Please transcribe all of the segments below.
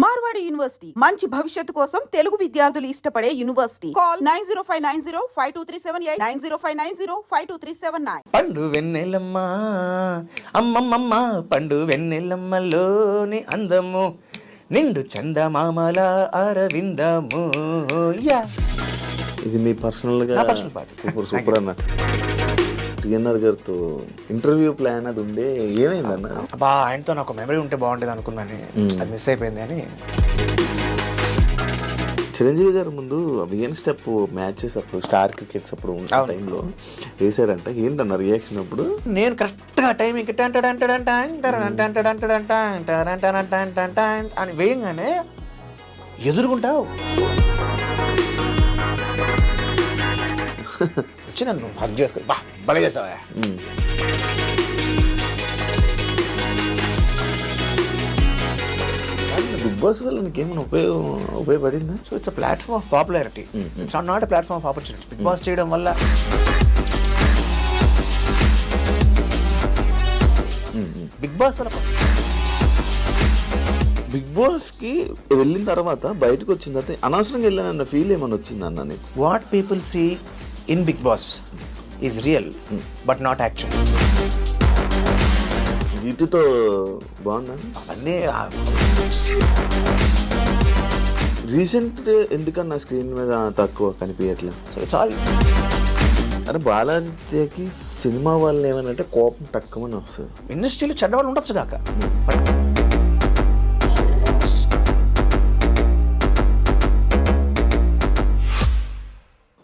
Marwadi university మంచి భవిష్యత్తు కోసం తెలుగు విద్యార్థులు ఇష్టపడే యూనివర్సిటీ. కాల్ 9059052378 9059052379. పండు వెన్నెలమ్మ అమ్మమ్మమ్మ పండు వెన్నెలమ్మలోని అందము నిండు చందమామల అరవిందము. యా ఇది మీ పర్సనల్గా పర్సనల్ పాట. సూపర్ అన్న. టిఎన్ఆర్ గారితో ఇంటర్వ్యూ ప్లాన్ అది ఉండే, ఏమైందన్న? అబ్బా, ఆయనతో నాకు మెమరీ ఉంటే బాగుంటుంది అనుకున్నాను, అది మిస్ అయిపోయింది అని. చిరంజీవి గారు ముందు విఎన్ స్టెప్ మ్యాచెస్ అప్పుడు స్టార్ క్రికెట్స్ అప్పుడు ఉన్న టైంలో వేసారంట. ఏంటన్న రియాక్షన్ అప్పుడు? నేను కరెక్ట్గా టైంకి అని వేయంగానే ఎదురుకుంటావు వచ్చి నన్ను హగ్ చేసుకో, బా బలే చేసావా. బిగ్ బాస్ వల్ల నీకేమైనా ఉపయోగపడిందా? So it's a platform of popularity, it's not a platform of opportunity. Bigg Boss చేయడం వల్ల బిగ్ బాస్ వల్ల బిగ్ బాస్కి వెళ్ళిన తర్వాత బయటకు వచ్చిన తర్వాత అనవసరంగా వెళ్ళానన్న ఫీల్ ఏమైనా వచ్చిందన్న నీకు? What people see in Bigg Boss is real but not actual. గీతుతో బాగుందా? అవన్నీ రీసెంట్ ఎందుకన్నా స్క్రీన్ మీద తక్కువ కనిపించట్లేదు? So it's all. అరే బాలాదిత్యకి సినిమా వాళ్ళు ఏమనంటే కోపం తక్కువని వస్తుంది. ఇండస్ట్రీలో చెడ్డవాళ్ళు ఉండొచ్చు కాక.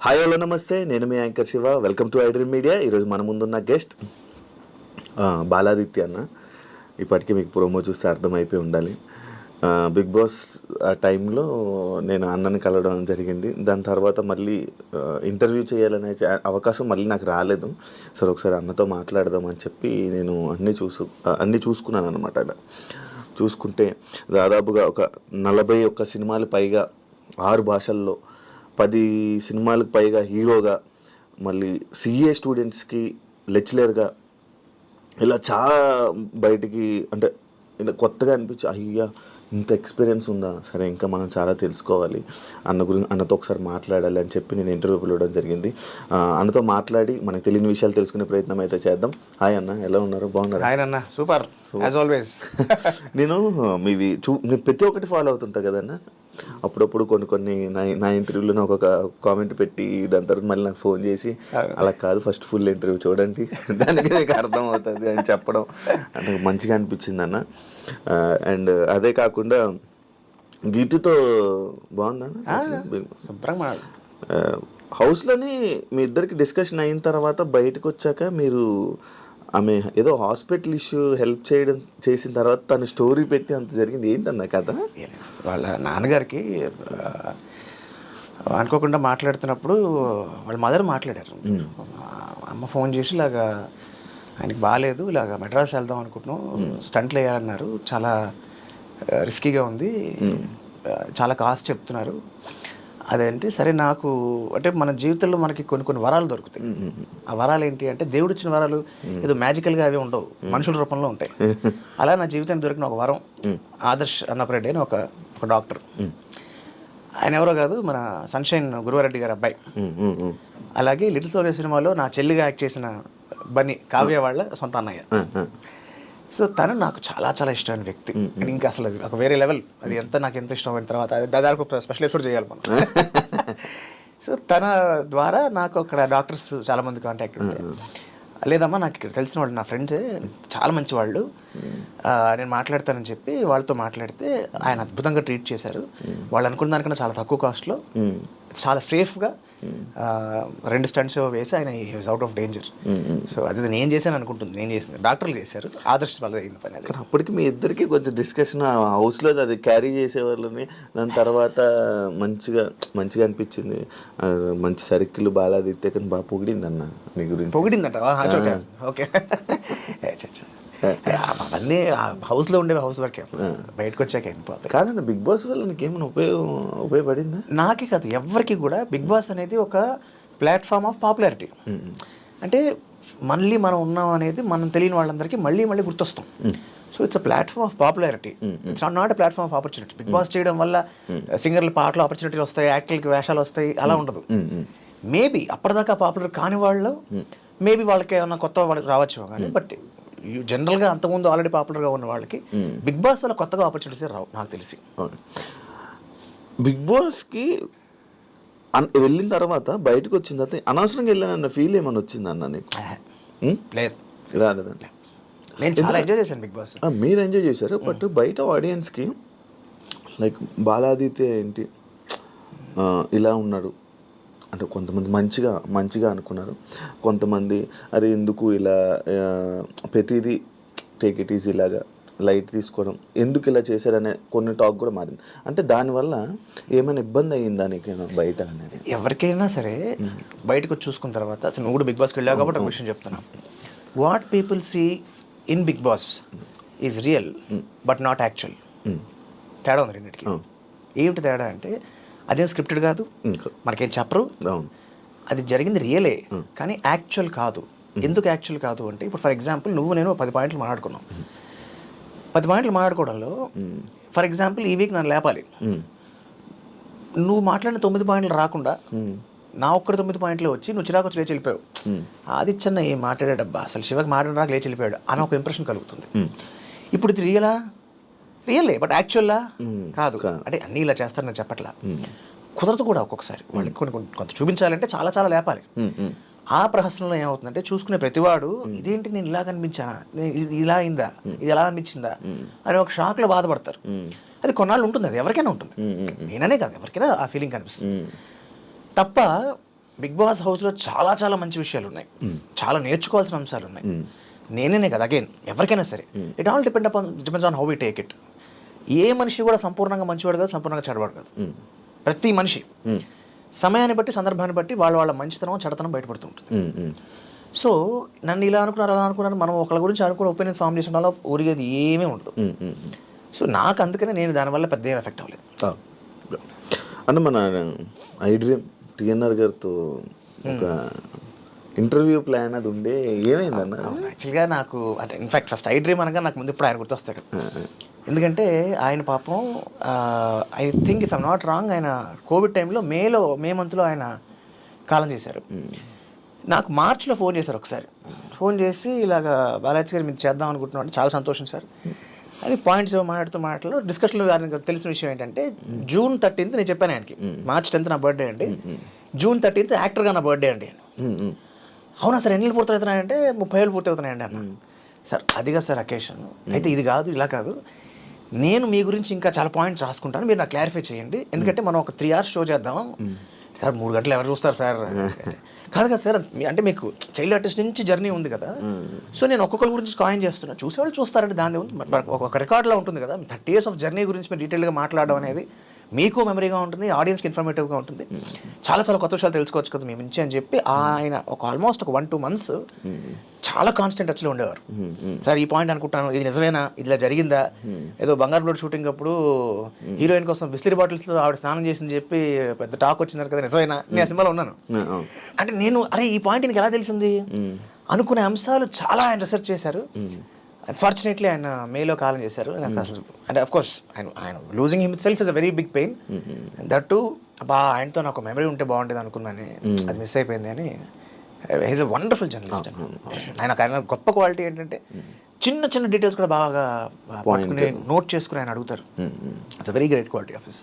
హాయ్ హలో నమస్తే, నేను మీ anchor Shiva. Welcome to iDream media. ఈరోజు మన ముందున్న గెస్ట్ బాలాదిత్య అన్న. ఇప్పటికీ మీకు ప్రోమో చూస్తే అర్థమైపోయి ఉండాలి. బిగ్ బాస్ టైంలో నేను అన్నని కలవడం జరిగింది. దాని తర్వాత మళ్ళీ ఇంటర్వ్యూ చేయాలనే అవకాశం మళ్ళీ నాకు రాలేదు. సరే ఒకసారి అన్నతో మాట్లాడదామని చెప్పి నేను అన్నీ చూసుకున్నాను అనమాట. అలా చూసుకుంటే దాదాపుగా ఒక 41 సినిమాలు పైగా 6 భాషల్లో 10 సినిమాలకు పైగా హీరోగా, మళ్ళీ సిఏ స్టూడెంట్స్కి లెక్చరర్గా, ఇలా చాలా బయటికి అంటే ఇలా కొత్తగా అనిపించి అయ్యా ఇంత ఎక్స్పీరియన్స్ ఉందా, సరే ఇంకా మనం చాలా తెలుసుకోవాలి అన్నతో ఒకసారి మాట్లాడాలి అని చెప్పి నేను ఇంటర్వ్యూ పిలవడం జరిగింది. అన్నతో మాట్లాడి మనకు తెలియని విషయాలు తెలుసుకునే ప్రయత్నం అయితే చేద్దాం. హాయ్ అన్న, ఎలా ఉన్నారు? బాగున్నారు? హాయ్ అన్న, సూపర్ యాజ్ ఆల్వేస్. నేను మీవి ప్రతి ఒక్కటి ఫాలో అవుతుంటా కదన్న. అప్పుడప్పుడు కొన్ని నా ఇంటర్వ్యూలో ఒక కామెంట్ పెట్టి దాని తర్వాత మళ్ళీ నాకు ఫోన్ చేసి అలా కాదు ఫస్ట్ ఫుల్ ఇంటర్వ్యూ చూడండి దానికి మీకు అర్థం అవుతుంది అని చెప్పడం నాకు మంచిగా అనిపించింది అన్న. అండ్ అదే కాకుండా గీతుతో బాగుందన్న. హౌస్లోని మీ ఇద్దరికి డిస్కషన్ అయిన తర్వాత బయటకు వచ్చాక మీరు ఆమె ఏదో హాస్పిటల్ ఇష్యూ హెల్ప్ చేసిన తర్వాత తను స్టోరీ పెట్టి అంత జరిగింది, ఏంటన్నా కథ? వాళ్ళ నాన్నగారికి అనుకోకుండా మాట్లాడుతున్నప్పుడు వాళ్ళ మదర్ మాట్లాడారు. అమ్మ ఫోన్ చేసి ఇలాగా ఆయనకి బాగాలేదు, ఇలాగ మెడ్రాస్ వెళ్దాం అనుకుంటున్నాం, స్టంట్లు వేయాలన్నారు, చాలా రిస్కీగా ఉంది, చాలా కాస్ట్ చెప్తున్నారు. అదేంటి సరే నాకు అంటే మన జీవితంలో మనకి కొన్ని వరాలు దొరుకుతాయి. ఆ వరాలు ఏంటి అంటే దేవుడు ఇచ్చిన వరాలు ఏదో మ్యాజికల్గా అవి ఉండవు, మనుషుల రూపంలో ఉంటాయి. అలా నా జీవితం దొరికిన ఒక వరం ఆదర్శ్ అన్నపరెడ్డి అని ఒక డాక్టర్. ఆయన ఎవరో కాదు, మన సన్షైన్ గురువారెడ్డి గారి అబ్బాయి. అలాగే లిటిల్ సోరే సినిమాలో నా చెల్లిగా యాక్ట్ చేసిన బన్నీ కావ్య వాళ్ళ సొంత అన్నయ్య. సో తను నాకు చాలా చాలా ఇష్టమైన వ్యక్తి. ఇంకా అసలు అది ఒక వేరే లెవెల్. అది నాకు ఎంత ఇష్టమైన తర్వాత అది దాదాపు స్పెషల్ ఎపిసోడ్ చేయాలి మనం. సో తన ద్వారా నాకు అక్కడ డాక్టర్స్ చాలామంది కాంటాక్ట్ ఉంటాయి. లేదమ్మా నాకు ఇక్కడ తెలిసిన వాళ్ళు, నా ఫ్రెండ్స్ చాలా మంచి వాళ్ళు, నేను మాట్లాడతానని చెప్పి వాళ్ళతో మాట్లాడితే ఆయన అద్భుతంగా ట్రీట్ చేశారు. వాళ్ళు అనుకున్న దానికన్నా చాలా తక్కువ కాస్ట్లో చాలా సేఫ్గా 2 స్టంట్స్ వేసి ఆయన he's out of danger. So అది నేను చేశాను అనుకుంటుంది, నేను చేసింది డాక్టర్లు చేశారు, ఆదర్శ వల్ల అయింది పని. కానీ అప్పటికి మీ ఇద్దరికి కొంచెం డిస్కషన్ హౌస్లో అది క్యారీ చేసేవాళ్ళని. దాని తర్వాత మంచిగా అనిపించింది. మంచి సర్కిల్ బాలాదిత్య కానీ బాగా పొగిడింది అన్న నీ గురించి. పొగిడిందంట? ఓకే. అవన్నీ హౌస్లో ఉండేవి హౌస్ వర్క్, బయటకు వచ్చాక అయిపోతాయి. కాదన్న బిగ్ బాస్ వల్ల నీకేమైనా ఉపయోగపడిందా? నాకే కాదు ఎవరికి కూడా. బిగ్ బాస్ అనేది ఒక ప్లాట్ఫామ్ ఆఫ్ పాపులారిటీ. అంటే మళ్ళీ మనం ఉన్నాం అనేది మనం తెలియని వాళ్ళందరికీ మళ్ళీ మళ్ళీ గుర్తొస్తాం. So it's a platform of popularity, it's not a platform of opportunity. Bigg Boss చేయడం వల్ల సింగర్ల పాటలు ఆపర్చునిటీలు వస్తాయి, యాక్టర్లకి వేషాలు వస్తాయి, అలా ఉండదు. మేబీ అప్పటిదాకా పాపులర్ కాని వాళ్ళు మేబీ వాళ్ళకి ఏమన్నా కొత్త వాళ్ళకి రావచ్చు కానీ, బట్ జనరల్గా అంతకుముందు ఆల్రెడీ పాపులర్గా ఉన్న వాళ్ళకి బిగ్ బాస్ వల్ల కొత్తగా ఆపర్చునిటీస్ రావు నాకు తెలిసి. బిగ్ బాస్కి వెళ్ళిన తర్వాత బయటకు వచ్చిన తర్వాత అనవసరంగా వెళ్ళానన్న ఫీల్ ఏమైనా వచ్చిందన్న నీకు? లేదు, రాలేదండి. నేను చాలా ఎంజాయ్ చేశాను బిగ్ బాస్. మీరు ఎంజాయ్ చేశారు, బట్ బయట ఆడియన్స్కి లైక్ బాలాదిత్య ఏంటి ఇలా ఉన్నాడు అంటే కొంతమంది మంచిగా అనుకున్నారు, కొంతమంది అరే ఎందుకు ఇలా ప్రతిదీ టేక్ ఇట్ ఈజీ ఇలాగా లైట్ తీసుకోవడం, ఎందుకు ఇలా చేశారనే కొన్ని టాక్ కూడా మారింది. అంటే దానివల్ల ఏమైనా ఇబ్బంది అయ్యిందా నీకేనా బయట అనేది? ఎవరికైనా సరే బయటకు వచ్చి చూసుకున్న తర్వాత, అసలు నువ్వు కూడా బిగ్ బాస్కి వెళ్ళావు కాబట్టి ఒక విషయం చెప్తున్నా. What people see in Bigg Boss is real but not actual. తేడా ఉంది రెండింటికి. ఏమిటి తేడా అంటే అదేం స్క్రిప్టెడ్ కాదు, మనకేం చెప్పరు, అది జరిగింది రియలే కానీ యాక్చువల్ కాదు. ఎందుకు యాక్చువల్ కాదు అంటే, ఇప్పుడు ఫర్ ఎగ్జాంపుల్ నువ్వు నేను 10 పాయింట్లు మాట్లాడుకున్నాం. 10 పాయింట్లు మాట్లాడుకోవడంలో ఫర్ ఎగ్జాంపుల్ ఈ వీక్ నన్ను లేపాలి, నువ్వు మాట్లాడిన 9 పాయింట్లు రాకుండా నా ఒక్కడి 9 పాయింట్లు వచ్చి నువ్వు చిరాకు వచ్చి లేచి వెళ్ళిపోయావు. ఆదిత్యన్న ఏం మాట్లాడాడబ్బా, అసలు శివకి మాట్లాడిన రాక లేచి వెళ్ళిపోయాడు అని ఒక ఇంప్రెషన్ కలుగుతుంది. ఇప్పుడు ఇది రియలే బట్ యాక్చువల్లా కాదు. అంటే అన్నీ ఇలా చేస్తారని నేను చెప్పట్లా, కుదరదు కూడా. ఒక్కొక్కసారి వాళ్ళకి కొంత చూపించాలంటే చాలా చాలా లేపాలి. ఆ ప్రహసనంలో ఏమవుతుందంటే చూసుకునే ప్రతివాడు ఇదేంటి నేను ఇలా కనిపించానా, ఇది ఇలా అయిందా, ఇది ఎలా అనిపించిందా అని ఒక షాక్లో బాధపడతారు. అది కొన్నాళ్ళు ఉంటుంది, అది ఎవరికైనా ఉంటుంది, నేననే కాదు ఎవరికైనా ఆ ఫీలింగ్ కనిపిస్తుంది తప్ప. బిగ్ బాస్ హౌస్లో చాలా చాలా మంచి విషయాలు ఉన్నాయి, చాలా నేర్చుకోవాల్సిన అంశాలు ఉన్నాయి. నేనే కదా, అగైన్ ఎవరికైనా సరే it all depends on how we take it. ఏ మనిషి కూడా సంపూర్ణంగా మంచివాడు కాదు, సంపూర్ణంగా చెడవాడు కాదు. ప్రతి మనిషి సమయాన్ని బట్టి సందర్భాన్ని బట్టి వాళ్ళ మంచితనం చెడతనం బయటపడుతూ ఉంటుంది. సో నన్ను ఇలా అనుకున్నారు అలా అనుకున్నారు, మనం ఒకళ్ళ గురించి అనుకున్న ఒపీనియన్స్ ఫామ్ చేసిన వల్ల ఊరిగేది ఏమీ ఉండదు. సో నాకు అందుకనే నేను దానివల్ల పెద్ద ఏం ఎఫెక్ట్ అవ్వలేదు. అంటే మన ఐ డ్రీమ్ టిఎన్ఆర్ గారితో ఒక ఇంటర్వ్యూ ప్లాన్ అది ఉండే, ఏమైందన్న? యాక్చువల్గా నాకు అంటే ఇన్ఫాక్ట్ ఫస్ట్ ఐ డ్రీమ్ అనగా నాకు ముందు ఇప్పుడు ఆయన గుర్తొస్తాడు. ఎందుకంటే ఆయన పాపం I think if I'm not wrong, ఆయన కోవిడ్ టైంలో మే మంత్లో ఆయన కాలం చేశారు. నాకు మార్చ్లో ఫోన్ చేశారు ఒకసారి. ఫోన్ చేసి ఇలాగ బాలాజీ గారు మీరు చేద్దాం అనుకుంటున్నాం, చాలా సంతోషం సార్ అని పాయింట్స్ మాట్లాడుతూ డిస్కషన్లో ఆయనకు తెలిసిన విషయం ఏంటంటే జూన్ 13th నేను చెప్పాను ఆయనకి, మార్చ్ 10th నా బర్త్డే అండి, జూన్ 13th యాక్టర్గా నా బర్త్డే అండి. అవునా సార్ ఎన్ని పూర్తి అవుతున్నాయంటే 30 ఏళ్ళు పూర్తి అవుతున్నాయండి అన్న. సార్ అదిగా సార్ అకేషన్ అయితే ఇది కాదు ఇలా కాదు, నేను మీ గురించి ఇంకా చాలా పాయింట్స్ రాసుకుంటాను, మీరు నాకు క్లారిఫై చేయండి, ఎందుకంటే మనం ఒక 3 hours షో చేద్దాం సార్. 3 గంటలు ఎవరు చూస్తారు సార్? కాదు కదా సార్, అంటే మీకు చైల్డ్ ఆర్టిస్ట్ నుంచి జర్నీ ఉంది కదా, సో నేను ఒక్కొక్కరి గురించి కాయిన్ చేస్తున్నాను, చూసేవాళ్ళు చూస్తారంటే దాని ఉంది, ఒక రికార్డులో ఉంటుంది కదా. 30 years ఆఫ్ జర్నీ గురించి మీరు డీటెయిల్గా మాట్లాడడం అనేది మీకు మెమరీగా ఉంటుంది, ఆడియన్స్కి ఇన్ఫర్మేటివ్గా ఉంటుంది, చాలా చాలా కొత్త విషయాలు తెలుసుకోవచ్చు కదా మీ నుంచి అని చెప్పి ఆయన ఆల్మోస్ట్ ఒక 1-2 months చాలా కాన్స్టెంట్ టచ్లో ఉండేవారు. సార్ ఈ పాయింట్ అనుకుంటాను, ఇది నిజమేనా, ఇది ఇలా జరిగిందా, ఏదో బంగారు బ్లడ్ షూటింగ్ అప్పుడు హీరోయిన్ కోసం బిస్లరీ బాటిల్స్లో ఆవిడ స్నానం చేసింది చెప్పి పెద్ద టాక్ వచ్చింది కదా, నిజమేనా? నేను ఆ సినిమాలో ఉన్నాను. అంటే నేను అరే ఈ పాయింట్ నీకు ఎలా తెలిసింది అనుకునే అంశాలు చాలా ఆయన రీసెర్చ్ చేశారు. అన్ఫార్చునేట్లీ ఆయన మేలో కాలం చేశారు. నాకు అసలు అంటే అఫ్కోర్స్ ఆయన losing him itself is a very big pain. That too ఆయనతో నాకు మెమరీ ఉంటే బాగుంటుంది అనుకున్నాను, అది మిస్ అయిపోయింది అని. He's a wonderful journalist. ఆయన గొప్ప క్వాలిటీ ఏంటంటే చిన్న చిన్న డీటెయిల్స్ కూడా బాగా పట్టుకుని నోట్ చేసుకుని ఆయన అడుగుతారు. It's a very great quality of his.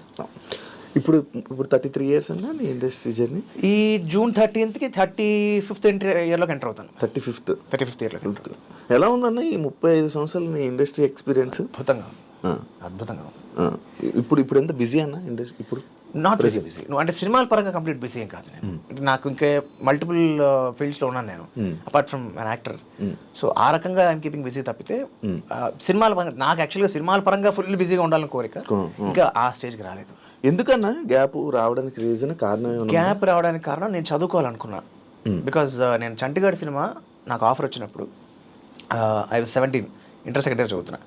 ఇప్పుడు 33 years అన్నా నీ ఇండస్ట్రీ జర్నీ? ఈ జూన్ 13th 35th ఇయర్లోకి ఎంటర్ అవుతాను. 35th ఇయర్లో. ఎలా ఉందన్న ఈ 35 సంవత్సరాలు నీ ఇండస్ట్రీ ఎక్స్పీరియన్స్? అద్భుతంగా. ఇప్పుడు ఎంత బిజీ అన్న ఇండస్ట్రీ? ఇప్పుడు నాట్ వెరీ బిజీ. నువ్వు అంటే సినిమాల పరంగా కంప్లీట్ బిజీ ఏం కాదు నేను. నాకు ఇంకా మల్టిపుల్ ఫీల్డ్స్లో ఉన్నాను నేను, apart from an actor. So ఆ రకంగా ఐఎమ్ కీపింగ్ బిజీ తప్పితే సినిమాల పరంగా నాకు యాక్చువల్గా సినిమాల పరంగా ఫుల్ బిజీగా ఉండాలని కోరిక, ఇంకా ఆ స్టేజ్కి రాలేదు. ఎందుకన్నా గ్యాప్ రావడానికి రీజన్ కారణం? గ్యాప్ రావడానికి కారణం నేను చదువుకోవాలనుకున్నా. బికాజ్ నేను చంటిగాడి సినిమా నాకు ఆఫర్ వచ్చినప్పుడు I was 17, inter second year చదువుతున్నా.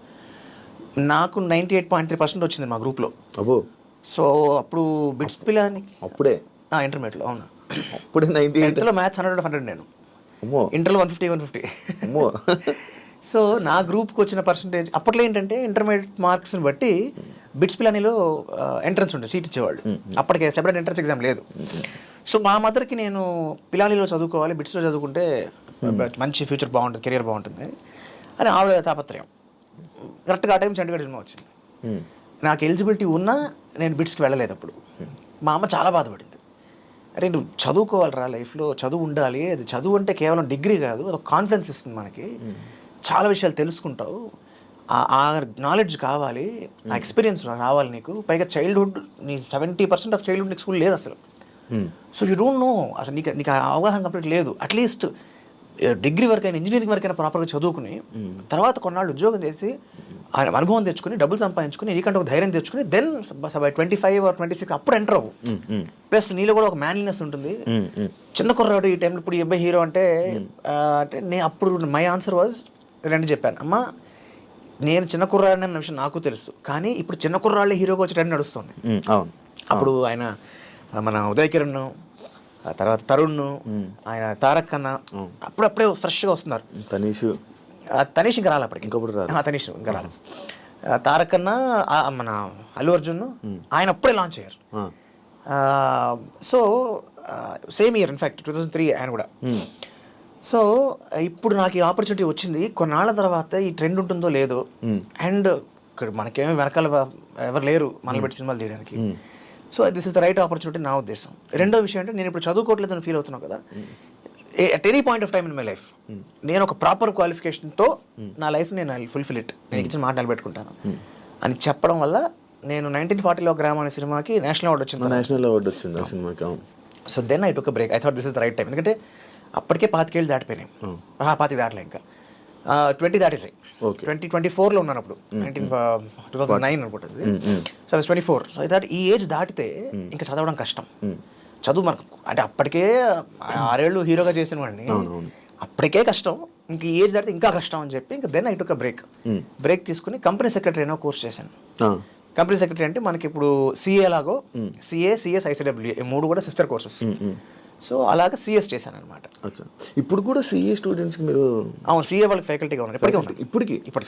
నాకు 98.3% వచ్చింది మా గ్రూప్లో. అబ్బో. సో అప్పుడు బిట్స్ పిల్లని అప్పుడే ఇంటర్మీడియట్లో. అవును, అప్పుడే 98లో మ్యాథ్స్ 100 నేను. అమ్మో. ఇంటర్లో 150 అమ్మో. సో నా గ్రూప్కి వచ్చిన పర్సంటేజ్ అప్పట్లో ఏంటంటే ఇంటర్మీడియట్ మార్క్స్ని బట్టి బిట్స్ పిలానీలో ఎంట్రన్స్ ఉంటుంది, సీట్ ఇచ్చేవాళ్ళు. అప్పటికే సెపరేట్ ఎంట్రన్స్ ఎగ్జామ్ లేదు. సో మా మదర్కి నేను పిలానీలో చదువుకోవాలి, బిట్స్లో చదువుకుంటే మంచి ఫ్యూచర్ బాగుంటుంది, కెరియర్ బాగుంటుంది అని ఆవిడ తాపత్రయం. కరెక్ట్గా ఆ టైం చండీగఢ్ సినిమా వచ్చింది. నాకు ఎలిజిబిలిటీ ఉన్నా నేను బిట్స్కి వెళ్ళలేదు అప్పుడు. మా అమ్మ చాలా బాధపడింది. అరే నువ్వు చదువుకోవాలిరా, లైఫ్లో చదువు ఉండాలి, అది చదువు అంటే కేవలం డిగ్రీ కాదు, అది కాన్ఫిడెన్స్ ఇస్తుంది మనకి, చాలా విషయాలు తెలుసుకుంటావు, ఆ నాలెడ్జ్ కావాలి, ఆ ఎక్స్పీరియన్స్ రావాలి నీకు. పైగా చైల్డ్హుడ్ నీ 70% ఆఫ్ చైల్డ్హుడ్ నీకు స్కూల్ లేదు అసలు. సో యూ డోంట్ నో, అసలు నీకు ఆ అవగాహన కంప్లీట్ లేదు. అట్లీస్ట్ డిగ్రీ వరకైనా ఇంజనీరింగ్ వరకైనా ప్రాపర్గా చదువుకుని తర్వాత కొన్నాళ్ళు ఉద్యోగం చేసి అనుభవం తెచ్చుకుని డబ్బులు సంపాదించుకుని నీకంటే ఒక ధైర్యం తెచ్చుకుని దెన్ బై 25 or 26 అప్పుడు ఎంటర్ అవ్వు. ప్లస్ నీలో కూడా ఒక మ్యాన్లీనెస్ ఉంటుంది. చిన్న కుర్రాడు ఈ టైంలో ఇప్పుడు అబ్బాయి హీరో అంటే అంటే నేను అప్పుడు మై ఆన్సర్ వాజ్ రెండు చెప్పాను, అమ్మ నేను చిన్న కుర్రాడిని అన్న విషయం నాకు తెలుసు, కానీ ఇప్పుడు చిన్న కుర్రాళ్ళే హీరోగా వచ్చి ట్రెండ్ నడుస్తుంది. అప్పుడు ఆయన మన ఉదయ్ కిరణ్, తర్వాత తరుణ్, ఆయన తారక్ అన్న అప్పుడప్పుడే ఫ్రెష్గా వస్తున్నారు. తనీష్ ఇంకా రాలి అప్పటికి, తనీష్ ఇంకా రాలి. తారక్ అన్న మన అల్లు అర్జున్ ఆయన అప్పుడే లాంచ్ అయ్యారు. సో సేమ్ ఇయర్ ఇన్ఫ్యాక్ట్ 2003 ఆయన కూడా. సో ఇప్పుడు నాకు ఈ ఆపర్చునిటీ వచ్చింది. కొన్నాళ్ళ తర్వాత ఈ ట్రెండ్ ఉంటుందో లేదో, అండ్ ఇక్కడ మనకేమీ వెనకాల ఎవరు లేరు మనల్ని పెట్టి సినిమాలు తీయడానికి. So this is the right opportunity నా ఉద్దేశం. రెండో విషయం అంటే నేను ఇప్పుడు చదువుకోవట్లేదని ఫీల్ అవుతున్నాను కదా, at any point of time in my life నేను ఒక ప్రాపర్ క్వాలిఫికేషన్తో నా లైఫ్ నేను ఫుల్ఫిల్ ఇట్, నేను ఇచ్చిన మాట నిలబెట్టుకుంటాను అని చెప్పడం వల్ల నేను 1940లో గ్రామం అనే సినిమాకి నేషనల్ అవార్డు వచ్చింది ఆ సినిమాకి. So then I took break. I thought this is the right time. ఎందుకంటే అప్పటికే 25 ఏళ్ళు దాటిపోయినాయి. 25 దాటలే, ఇంకా 20 దాటేసాయి. 2024లో ఉన్నాను అప్పుడు, 2009 అనుకుంటుంది. సో 24. సో ఐ థాట్ ఈ ఏజ్ దాటితే ఇంకా చదవడం కష్టం. చదువు మనకు అంటే అప్పటికే 6 ఏళ్ళు హీరోగా చేసిన వాడిని, అప్పటికే కష్టం, ఇంక ఈ ఏజ్ దాటితే ఇంకా కష్టం అని చెప్పి ఇంకా దెన్ ఐ టుక్ బ్రేక్ తీసుకుని కంపెనీ సెక్రటరీ అనో కోర్స్ చేశాను. కంపెనీ సెక్రటరీ అంటే మనకి ఇప్పుడు సిఏ లాగో, సిఏ, సిఎస్, ఐసిడబ్ల్యూఏ 3 కూడా సిస్టర్ కోర్సెస్. సో అలాగా సిఎస్ చేశాను అనమాట. ఇప్పుడు కూడా సిఏ స్టూడెంట్స్కి మీరు? అవును, సిఏ వాళ్ళకి ఫ్యాకల్టీగా ఉన్నారు ఇప్పటికీ. ఇప్పుడు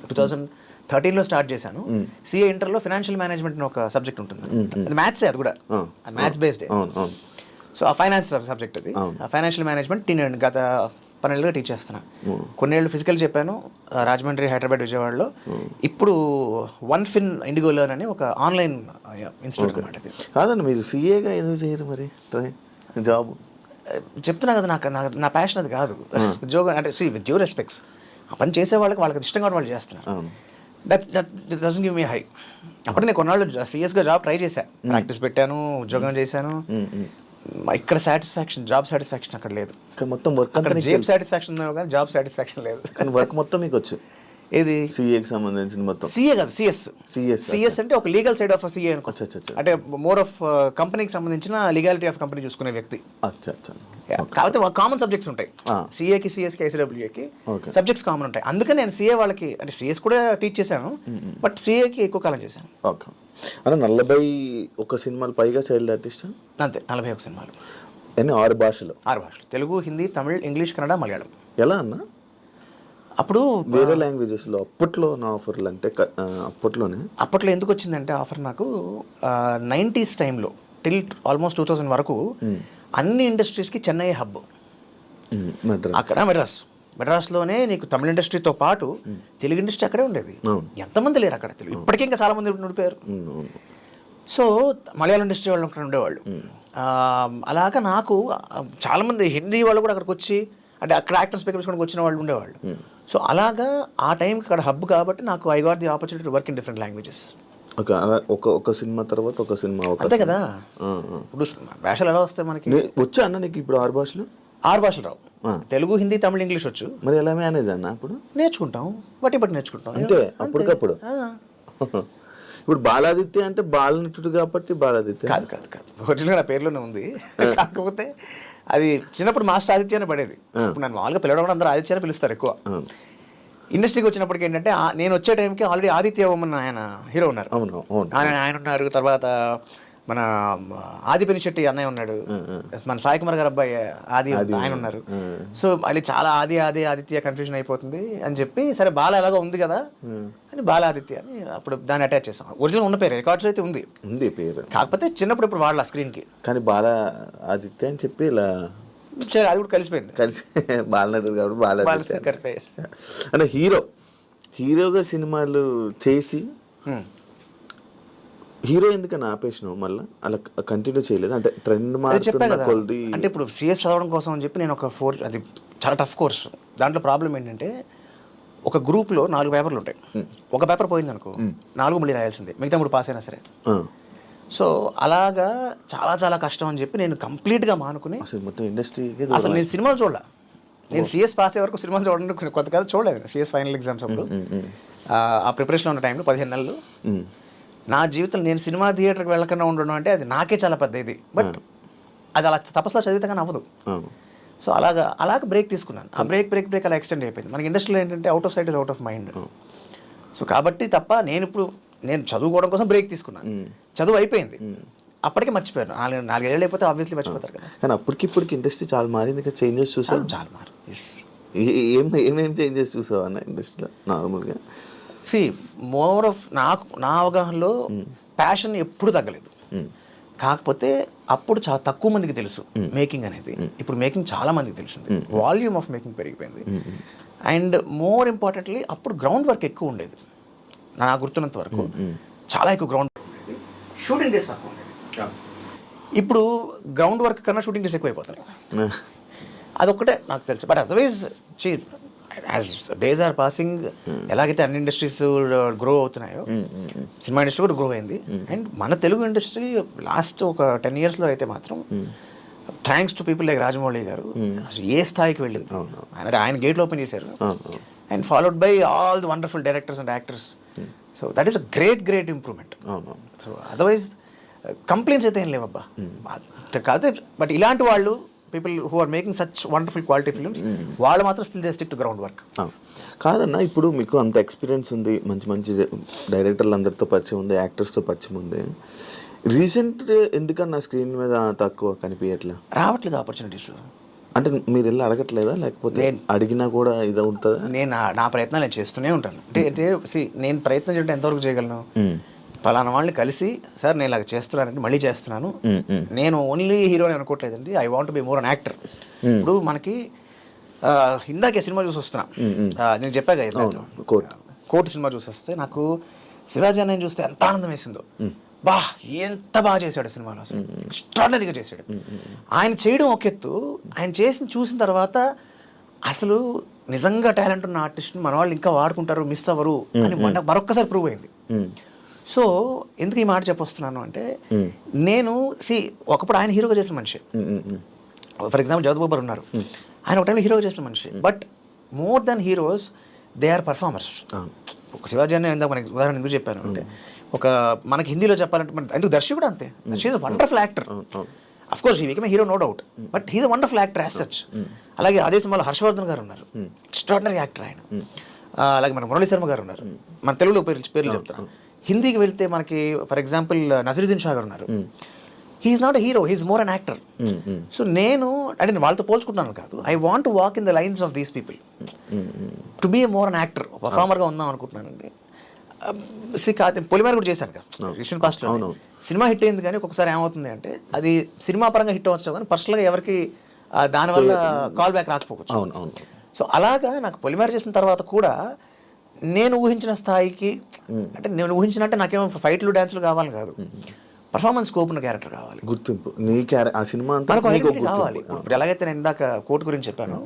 2013లో స్టార్ట్ చేశాను. సిఏ ఇంటర్లో ఫైనాన్షియల్ మేనేజ్మెంట్ ఒక సబ్జెక్ట్ ఉంటుంది, అది మ్యాథ్స్, అది కూడా మ్యాథ్స్ బేస్డ్. సో ఆ ఫైనాన్స్ సబ్జెక్ట్ అది. ఆ ఫైనాన్షియల్ మేనేజ్మెంట్ నేను గత 12 ఏళ్ళుగా టీచ్ చేస్తున్నా. కొన్నేళ్ళు ఫిజికల్ చెప్పాను రాజమండ్రి, హైదరాబాద్, విజయవాడలో. ఇప్పుడు వన్ ఫిన్ ఇండిగో లెర్న్ అని ఒక ఆన్లైన్ ఇన్స్టిట్యూట్ అనమాట. కాదండి, మీరు సిఏగా ఎందుకు చేయరు మరి జాబ్? చెప్తున్నా కదా, నా ప్యాషన్ అది కాదు. ఉద్యోగం అంటే విత్ డ్యూ రెస్పెక్ట్స్, ఆ పని చేసే వాళ్ళకి అది ఇష్టం కాబట్టి వాళ్ళు చేస్తున్నారు. That doesn't give me high. అప్పుడు నేను కొన్నాళ్ళు సీరియస్గా జాబ్ ట్రై చేశాను, ప్రాక్టీస్ పెట్టాను, ఉద్యోగం చేశాను. ఇక్కడ సాటిస్ఫాక్షన్, జాబ్ సాటిస్ఫాక్షన్ అక్కడ లేదు. మొత్తం వర్క్ అక్కడ జాబ్ సాటిస్ఫాక్షన్ కానీ జాబ్ సాటిస్ఫాక్షన్ లేదు. కానీ వర్క్ మొత్తం మీకు వచ్చు. ఏది? సిఏకి సంబంధించిన మొత్తం. సిఏ కాదు, సిఎస్ అంటే ఒక లీగల్ సైడ్ ఆఫ్ సిఏ అనుకో. అంటే మోర్ ఆఫ్ కంపెనీకి సంబంధించిన లీగాలిటీ ఆఫ్ కంపెనీ చూసుకునే వ్యక్తి. కాకపోతే కామన్ సబ్జెక్ట్స్ ఉంటాయి సిఏకి, సిఎస్కి, ఐసిడబ్ల్యూఏకి సబ్జెక్ట్స్ కామన్ ఉంటాయి. అందుకని నేను సిఏ వాళ్ళకి అంటే సిఎస్ కూడా టీచ్ చేశాను, బట్ సిఏకి ఎక్కువ కాలం చేశాను. ఓకే. అంటే 41 సినిమాలు పైగా చైల్డ్ ఆర్టిస్ట్ అంతే. 41 సినిమాలు. అన్ని 6 భాషలు. తెలుగు, హిందీ, తమిళ్, ఇంగ్లీష్, కన్నడ, మలయాళం. ఎలా అన్నా అప్పుడు వేరే లాంగ్వేజెస్లో అప్పట్లో నా ఆఫర్లు అంటే అప్పట్లో ఎందుకు వచ్చిందంటే ఆఫర్ నాకు 90s టైంలో టిల్ ఆల్మోస్ట్ 2000 వరకు అన్ని ఇండస్ట్రీస్కి చెన్నై హబ్. అక్కడ మెడ్రాస్లోనే నీకు తమిళ ఇండస్ట్రీతో పాటు తెలుగు ఇండస్ట్రీ అక్కడే ఉండేది. ఎంతమంది లేరు అక్కడ తెలుగు, ఇప్పటికీ ఇంకా చాలా మంది ఉండిపోయారు. సో మలయాళం ఇండస్ట్రీ వాళ్ళు అక్కడ ఉండేవాళ్ళు. అలాగా నాకు చాలామంది హిందీ వాళ్ళు కూడా అక్కడికి వచ్చి అంటే అక్కడ యాక్టర్స్ పెట్టుకోవడానికి వచ్చిన వాళ్ళు ఉండేవాళ్ళు. సో అలాగా ఆ టైంకి అక్కడ హబ్ కాబట్టి నాకు I got the opportunity to work in different languages. ఒక సినిమా తర్వాత ఒక సినిమా అంతే కదా. ఇప్పుడు భాషలు ఎలా వస్తాయి మనకి? వచ్చా అన్న నీకు ఇప్పుడు 6 భాషలు? 6 భాషలు రావు. తెలుగు, హిందీ, తమిళ, ఇంగ్లీష్ వచ్చు. మరి ఎలా మేనేజ్ అన్న? అప్పుడు నేర్చుకుంటాం, బట్టి నేర్చుకుంటాం అంతే అప్పటికప్పుడు. ఇప్పుడు బాలాదిత్య అంటే బాలనటుడు కాబట్టి బాలాదిత్య కాదు. ఒరిజినల్ నా పేర్లోనే ఉంది. కాకపోతే అది చిన్నప్పుడు మాస్టర్ ఆదిత్య అని పడేది. ఇప్పుడు నన్ను మామూలుగా పిలవడం అందరూ ఆదిత్య అని పిలుస్తారు ఎక్కువ. ఇండస్ట్రీకి వచ్చినప్పటికి ఏంటంటే నేను వచ్చే టైంకి ఆల్రెడీ ఆదిత్య ఓమన్ ఆయన హీరో ఉన్నారు. ఆయన ఉన్నారు. తర్వాత మన ఆది పెనిశెట్టి అన్నయ్య ఉన్నాడు, మన సాయి కుమార్ గారు అబ్బాయి ఆది ఆయన ఉన్నారు. సో అది చాలా ఆదిత్య కన్ఫ్యూజన్ అయిపోతుంది అని చెప్పి, సరే బాల ఎలాగో ఉంది కదా అని బాల ఆదిత్య అని అప్పుడు దాన్ని అటాచ్ చేసాం. ఒరిజినల్ ఉన్న పేరు రికార్డ్స్ అయితే ఉంది పేరు, కాకపోతే చిన్నప్పుడు ఇప్పుడు వాడాల స్క్రీన్కి. కానీ బాల ఆదిత్య అని చెప్పి ఇలా సరే అది కూడా కలిసిపోయింది, కలిసి బాలనటుడు కాబట్టి బాల ఫేస్ అంటే హీరోగా సినిమాలు చేసి హీరో ఎందుకని ఆపేసినావు మళ్ళీ అలా కంటిన్యూ చేయలేదు? అంటే ట్రెండ్ మారుతున్న కొద్ది. అంటే ఇప్పుడు సిఎస్ చదవడం కోసం అని చెప్పి నేను ఒక అది చాలా టఫ్ కోర్స్. దాంట్లో ప్రాబ్లం ఏంటంటే ఒక గ్రూప్లో 4 పేపర్లు ఉంటాయి, ఒక పేపర్ పోయింది అనుకో 4 మళ్ళీ రాయాల్సిందే, మిగతా 3 పాస్ అయినా సరే. సో అలాగా చాలా కష్టం అని చెప్పి నేను కంప్లీట్గా మానుకుని అసలు మొత్తం ఇండస్ట్రీకి అసలు నేను సినిమాలు చూడాల. నేను సిఎస్ పాస్ అయ్యే వరకు సినిమాలు చూడడం కొంతకాలం చూడలేదు. సిఎస్ ఫైనల్ ఎగ్జామ్స్ అప్పుడు ఆ ప్రిపరేషన్ ఉన్న టైంలో 15 నెలలు నా జీవితంలో నేను సినిమా థియేటర్కి వెళ్ళకుండా ఉండడం అంటే అది నాకే చాలా పెద్ద ఇది. బట్ అది అలా తపస్సులో చదివితే కానీ అవ్వదు. సో అలాగ బ్రేక్ తీసుకున్నాను. ఆ బ్రేక్ అలా ఎక్స్టెండ్ అయిపోయింది. మనకి ఇండస్ట్రీలో ఏంటంటే out of sight is out of mind. So కాబట్టి తప్ప నేను చదువుకోవడం కోసం బ్రేక్ తీసుకున్నాను. చదువు అయిపోయింది, అప్పటికే మర్చిపోయాను. 4 ఏళ్ళు అయిపోతే ఆబ్వియస్లీ మర్చిపోతారు కదా. కానీ అప్పటికిప్పటికి ఇండస్ట్రీ చాలా మారింది కదా, చేంజెస్ చూసావు? చాలా మారింది. ఏమేం చేంజెస్ చూసావు అన్న ఇండస్ట్రీలో నార్మల్గా? సి మోర్ ఆఫ్ నా అవగాహనలో ప్యాషన్ ఎప్పుడు తగ్గలేదు. కాకపోతే అప్పుడు చాలా తక్కువ మందికి తెలుసు మేకింగ్ అనేది. ఇప్పుడు మేకింగ్ చాలా మందికి తెలిసింది, వాల్యూమ్ ఆఫ్ మేకింగ్ పెరిగిపోయింది. అండ్ మోర్ ఇంపార్టెంట్లీ అప్పుడు గ్రౌండ్ వర్క్ ఎక్కువ ఉండేది. నాకు గుర్తున్నంత వరకు చాలా ఎక్కువ గ్రౌండ్ వర్క్ ఉండేది, షూటింగ్ డేస్ తక్కువ ఉండేది. ఇప్పుడు గ్రౌండ్ వర్క్ కన్నా షూటింగ్ డేస్ ఎక్కువ అయిపోతాయి. అదొక్కటే నాకు తెలుసు. But otherwise as days are passing ఎలాగైతే అన్ని ఇండస్ట్రీస్ గ్రో అవుతున్నాయో సినిమా ఇండస్ట్రీ కూడా గ్రో అయింది. అండ్ మన తెలుగు ఇండస్ట్రీ లాస్ట్ ఒక 10 yearsలో అయితే మాత్రం thanks to people like Rajamouli గారు ఏ స్థాయికి వెళ్ళింది. ఆయన గేట్లు ఓపెన్ చేశారు and followed by all the wonderful directors and actors. So that is a great improvement. So otherwise complaints అయితే ఏం లేవబ్బా కాదు. బట్ ఇలాంటి వాళ్ళు people who are making such wonderful quality films వాళ్ళు మాత్రం still they stick to ground work. కాదన్న, ఇప్పుడు మీకు అంత ఎక్స్పీరియన్స్ ఉంది, మంచి డైరెక్టర్లు అందరితో పరిచయం ఉంది, యాక్టర్స్తో పరిచయం ఉంది. రీసెంట్ ఎందుకన్నా స్క్రీన్ మీద తక్కువ కనిపించట్లే? రావట్లేదు ఆపర్చునిటీస్. అంటే మీరు వెళ్ళి అడగట్లేదా, లేకపోతే అడిగినా కూడా ఇది ఉంటుందా? నేను నా ప్రయత్నాలు నేను చేస్తూనే ఉంటాను. అంటే నేను ప్రయత్నం చేయడం ఎంతవరకు చేయగలను? ఫలానా వాళ్ళని కలిసి సార్ నేను ఇలా చేస్తున్నానంటే మళ్ళీ చేస్తున్నాను. నేను ఓన్లీ హీరోని అనుకోవట్లేదండి, I want be more an actor. ఇప్పుడు మనకి ఇందాకే సినిమా చూసి వస్తున్నా, నేను చెప్పాక కోర్టు సినిమా చూసి వస్తే నాకు శివాజీ అన్నయ్య చూస్తే ఎంత ఆనందం వేసిందో. ఎంత బాగా చేశాడు సినిమాలో, అసలు ఎక్స్ట్రాడనరీగా చేశాడు. ఆయన చేయడం ఒక ఎత్తు, ఆయన చూసిన తర్వాత అసలు నిజంగా టాలెంట్ ఉన్న ఆర్టిస్ట్ని మన వాళ్ళు ఇంకా వాడుకుంటారు, మిస్ అవ్వరు అని మరొక్కసారి ప్రూవ్ అయింది. సో ఎందుకు ఈ మాట చెప్పొస్తున్నాను అంటే, నేను ఒకప్పుడు ఆయన హీరోగా చేసిన మనిషి. ఫర్ ఎగ్జాంపుల్ జగత్ బాబు ఉన్నారు, ఆయన ఒక టైంలో హీరోగా చేసిన మనిషి. But more than heroes they are performers. ఒక శివాజీ అనే ఇందాక మనకి ఉదాహరణ ఎందుకు చెప్పాను అంటే, ఒక మనకి హిందీలో చెప్పాలంటే ఎందుకు దర్శకుడు అంతే, she's a wonderful actor. Of course he become hero, no doubt, but he's a wonderful actor as such. అలాగే అదే సినిమాలో హర్షవర్ధన్ గారు ఉన్నారు, ఎక్స్ట్రాడినరీ యాక్టర్ ఆయన. అలాగే మన మురళీ శర్మ గారు ఉన్నారు, మన తెలుగులో పేర్లు చెప్తాను. హిందీకి వెళ్తే మనకి ఫర్ ఎగ్జాంపుల్ నజరుద్దీన్ షా గారు ఉన్నారు. He's not a hero, he's more an actor. So నేను వాళ్ళతో పోల్చుకుంటున్నాను కాదు, I want to walk in the lines of these people to be more an actor, పర్ఫార్మర్గా ఉందాం అనుకుంటున్నానండి. పొలిమేర కూడా చేశాను కదా రీసెంట్ పాస్ట్లో. సినిమా హిట్ అయింది, కానీ ఒక్కొక్కసారి ఏమవుతుంది అంటే అది సినిమా పరంగా హిట్ అవ్వచ్చు కానీ పర్సనల్గా ఎవరికి దానివల్ల కాల్ బ్యాక్ రాకపోవచ్చు. సో అలాగా నాకు పొలిమేర చేసిన తర్వాత కూడా నేను ఊహించిన స్థాయికి, అంటే నేను ఊహించినట్టే నాకేమో ఫైట్లు డ్యాన్స్లు కావాలి కాదు, పర్ఫార్మెన్స్ స్కోప్ ఉన్న క్యారెక్టర్ కావాలి, గుర్తింపు ఆ సినిమా కావాలి. ఇప్పుడు ఎలాగైతే నేను ఇందాక కోర్టు గురించి చెప్పాను,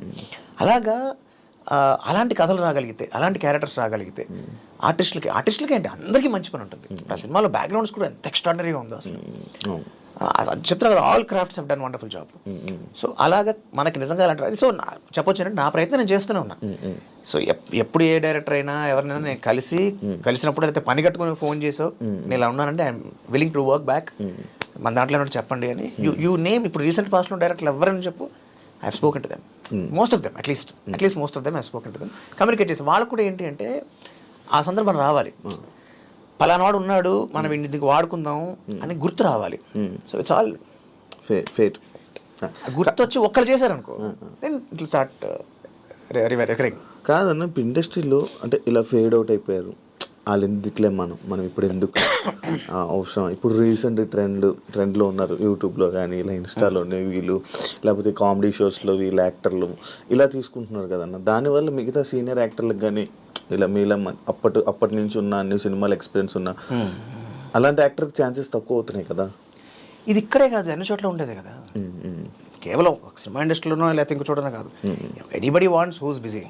అలాగా అలాంటి కథలు రాగలిగితే, అలాంటి క్యారెక్టర్స్ రాగలిగితే ఆర్టిస్టులకి ఏంటి అందరికీ మంచి పని ఉంటుంది. ఆ సినిమాలో బ్యాక్గ్రౌండ్స్ కూడా ఎంత ఎక్స్ట్రాడనరీగా ఉందో అసలు. చెప్తున్నా కదా, all crafts have done wonderful job. So అలాగా మనకి నిజంగా అలాంటి, సో చెప్పొచ్చు అంటే నా ప్రయత్నం నేను చేస్తూనే ఉన్నా. సో ఎప్పుడు ఏ డైరెక్టర్ అయినా ఎవరినైనా నేను కలిసినప్పుడు అయితే పని కట్టుకుని ఫోన్ చేసావు, నేను ఇలా ఉన్నానంటే I'm willing to work back, మన దాంట్లో ఏమంటే చెప్పండి అని. యూ నేమ్ ఇప్పుడు రీసెంట్ పాస్ట్లో డైరెక్టర్లు ఎవరైనా చెప్పు, I have spoken to them, most of them, at least most of them I have spoken to them, communicate చేసి. వాళ్ళకు కూడా ఏంటి అంటే ఆ సందర్భం రావాలి. పలానాడు ఉన్నాడు మనం ఇంటికి వాడుకుందాం అని గుర్తు రావాలి. So it's all fate. గుర్తు వచ్చి ఒక్కరు చేశారనుకో then it will start recurring. కాదన్న ఇప్పుడు ఇండస్ట్రీలో అంటే ఇలా ఫేడ్ అవుట్ అయిపోయారు, వాళ్ళు ఎందుకులే మనం ఇప్పుడు ఎందుకు అవసరం. ఇప్పుడు రీసెంట్ ట్రెండ్లో ఉన్నారు యూట్యూబ్లో కానీ ఇలా ఇన్స్టాలోనే వీళ్ళు, లేకపోతే కామెడీ షోస్లో వీళ్ళు యాక్టర్లు ఇలా తీసుకుంటున్నారు కదన్న. దానివల్ల మిగతా సీనియర్ యాక్టర్లకు కానీ ఇలా మీలా అప్పటి నుంచి ఉన్న అన్ని సినిమాల ఎక్స్పీరియన్స్ ఉన్న అలాంటి యాక్టర్కి ఛాన్సెస్ తక్కువ అవుతున్నాయి కదా. ఇది ఇక్కడే కాదు, అన్ని చోట్ల ఉండేది కదా. కేవలం సినిమా ఇండస్ట్రీలోనో లేకపోతే ఇంకో చోటనే కాదు. Anybody wants who's busy,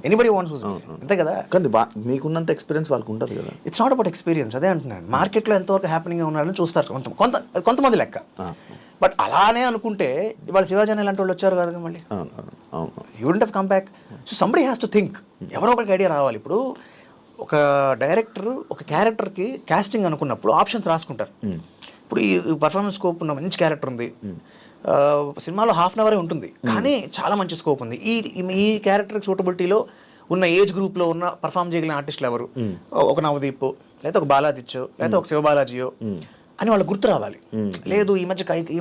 anybody wants who's busy, అంతే కదా. కానీ మీకున్నంత ఎక్స్పీరియన్స్ వాళ్ళకు ఉంటుంది కదా. ఇట్స్ నాట్ అబౌట్ ఎక్స్పీరియన్స్, అదే అంటున్నాను. మార్కెట్లో ఎంతవరకు హ్యాపెనింగ్ ఉన్నారని చూస్తారు కొంతమంది లెక్క. బట్ అలానే అనుకుంటే ఇవాళ శివాజీ ఇలాంటి వాళ్ళు వచ్చారు కదా మళ్ళీ. You wouldn't have come back. So somebody has to think. ఎవరో ఒకరికి ఐడియా రావాలి. ఇప్పుడు ఒక డైరెక్టర్ ఒక క్యారెక్టర్కి క్యాస్టింగ్ అనుకున్నప్పుడు ఆప్షన్స్ రాసుకుంటారు. ఇప్పుడు ఈ పర్ఫార్మెన్స్ స్కోప్ ఉన్న మంచి క్యారెక్టర్ ఉంది, సినిమాలో హాఫ్ అన్ అవరే ఉంటుంది కానీ చాలా మంచి స్కోప్ ఉంది, ఈ క్యారెక్టర్ సూటబిలిటీలో ఉన్న ఏజ్ గ్రూప్లో ఉన్న పర్ఫామ్ చేయగలిగిన ఆర్టిస్టులు ఎవరు, ఒక నవదీప్ లేకపోతే ఒక బాలాజీచో లేకపోతే ఒక శివబాలాజీయో అని వాళ్ళు గుర్తు రావాలి. లేదు ఈ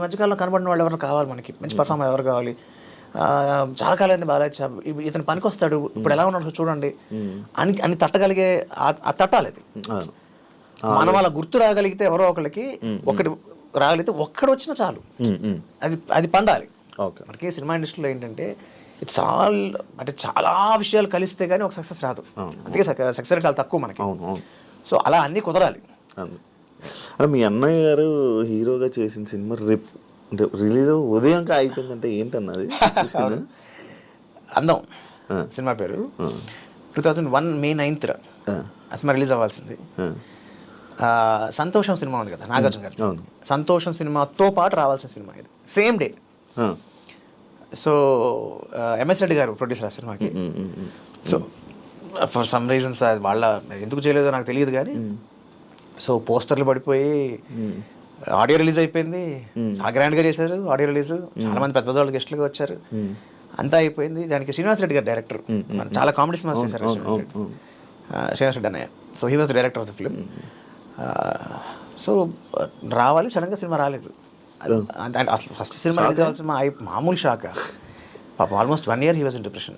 మధ్యకాలంలో కనబడిన వాళ్ళు ఎవరు కావాలి, మనకి మంచి పర్ఫార్మర్ ఎవరు కావాలి, చాలా కాలం అయింది బాలాజీ, ఇతను పనికి వస్తాడు, ఇప్పుడు ఎలా ఉన్నాడు చూడండి అని తట్టగలిగే తట్టాలి. అది మనం అలా గుర్తు రాగలిగితే ఎవరో ఒకరికి ఒకటి రాగలిగితే ఒక్కడు వచ్చినా చాలు, అది పండాలి. ఓకే, మనకి సినిమా ఇండస్ట్రీలో ఏంటంటే ఇట్స్ ఆల్ అంటే చాలా విషయాలు కలిస్తే కానీ ఒక సక్సెస్ రాదు. అందుకే సక్సెస్ రేట్ చాలా తక్కువ మనకి. సో అలా అన్నీ కుదరాలి. అంటే మీ అన్నయ్య గారు హీరోగా చేసిన సినిమా అంటే రిలీజ్ ఉదయం అయిపోయిందంటే ఏంటన్నది అందం సినిమా పేరు. 2001 May 9th ఆ సినిమా రిలీజ్ అవ్వాల్సింది. సంతోషం సినిమా ఉంది కదా నాగార్జున గారి, సంతోషం సినిమాతో పాటు రావాల్సిన సినిమా ఇది, same day. So MS Reddy గారు ప్రొడ్యూసర్ ఆ సినిమాకి. సో ఫర్ సమ్ రీజన్స్ వాళ్ళ ఎందుకు చేయలేదో నాకు తెలియదు కానీ సో పోస్టర్లు పడిపోయి ఆడియో రిలీజ్ అయిపోయింది. చాలా గ్రాండ్గా చేశారు ఆడియో రిలీజ్, చాలా మంది పెద్ద వాళ్ళు గెస్ట్లుగా వచ్చారు, అంతా అయిపోయింది. దానికి శ్రీనివాస్ రెడ్డి గారు డైరెక్టర్, చాలా కామెడీ సినిమాస్ చేశారు శ్రీనివాస్ రెడ్డి అన్నయ్య. So he was director of the film. So రావాలి, సడన్గా సినిమా రాలేదు. అసలు ఫస్ట్ సినిమా రిలీజ్ అవ్వాల్సిన మామూలు షాక్. పాపం almost 1 year he was in depression.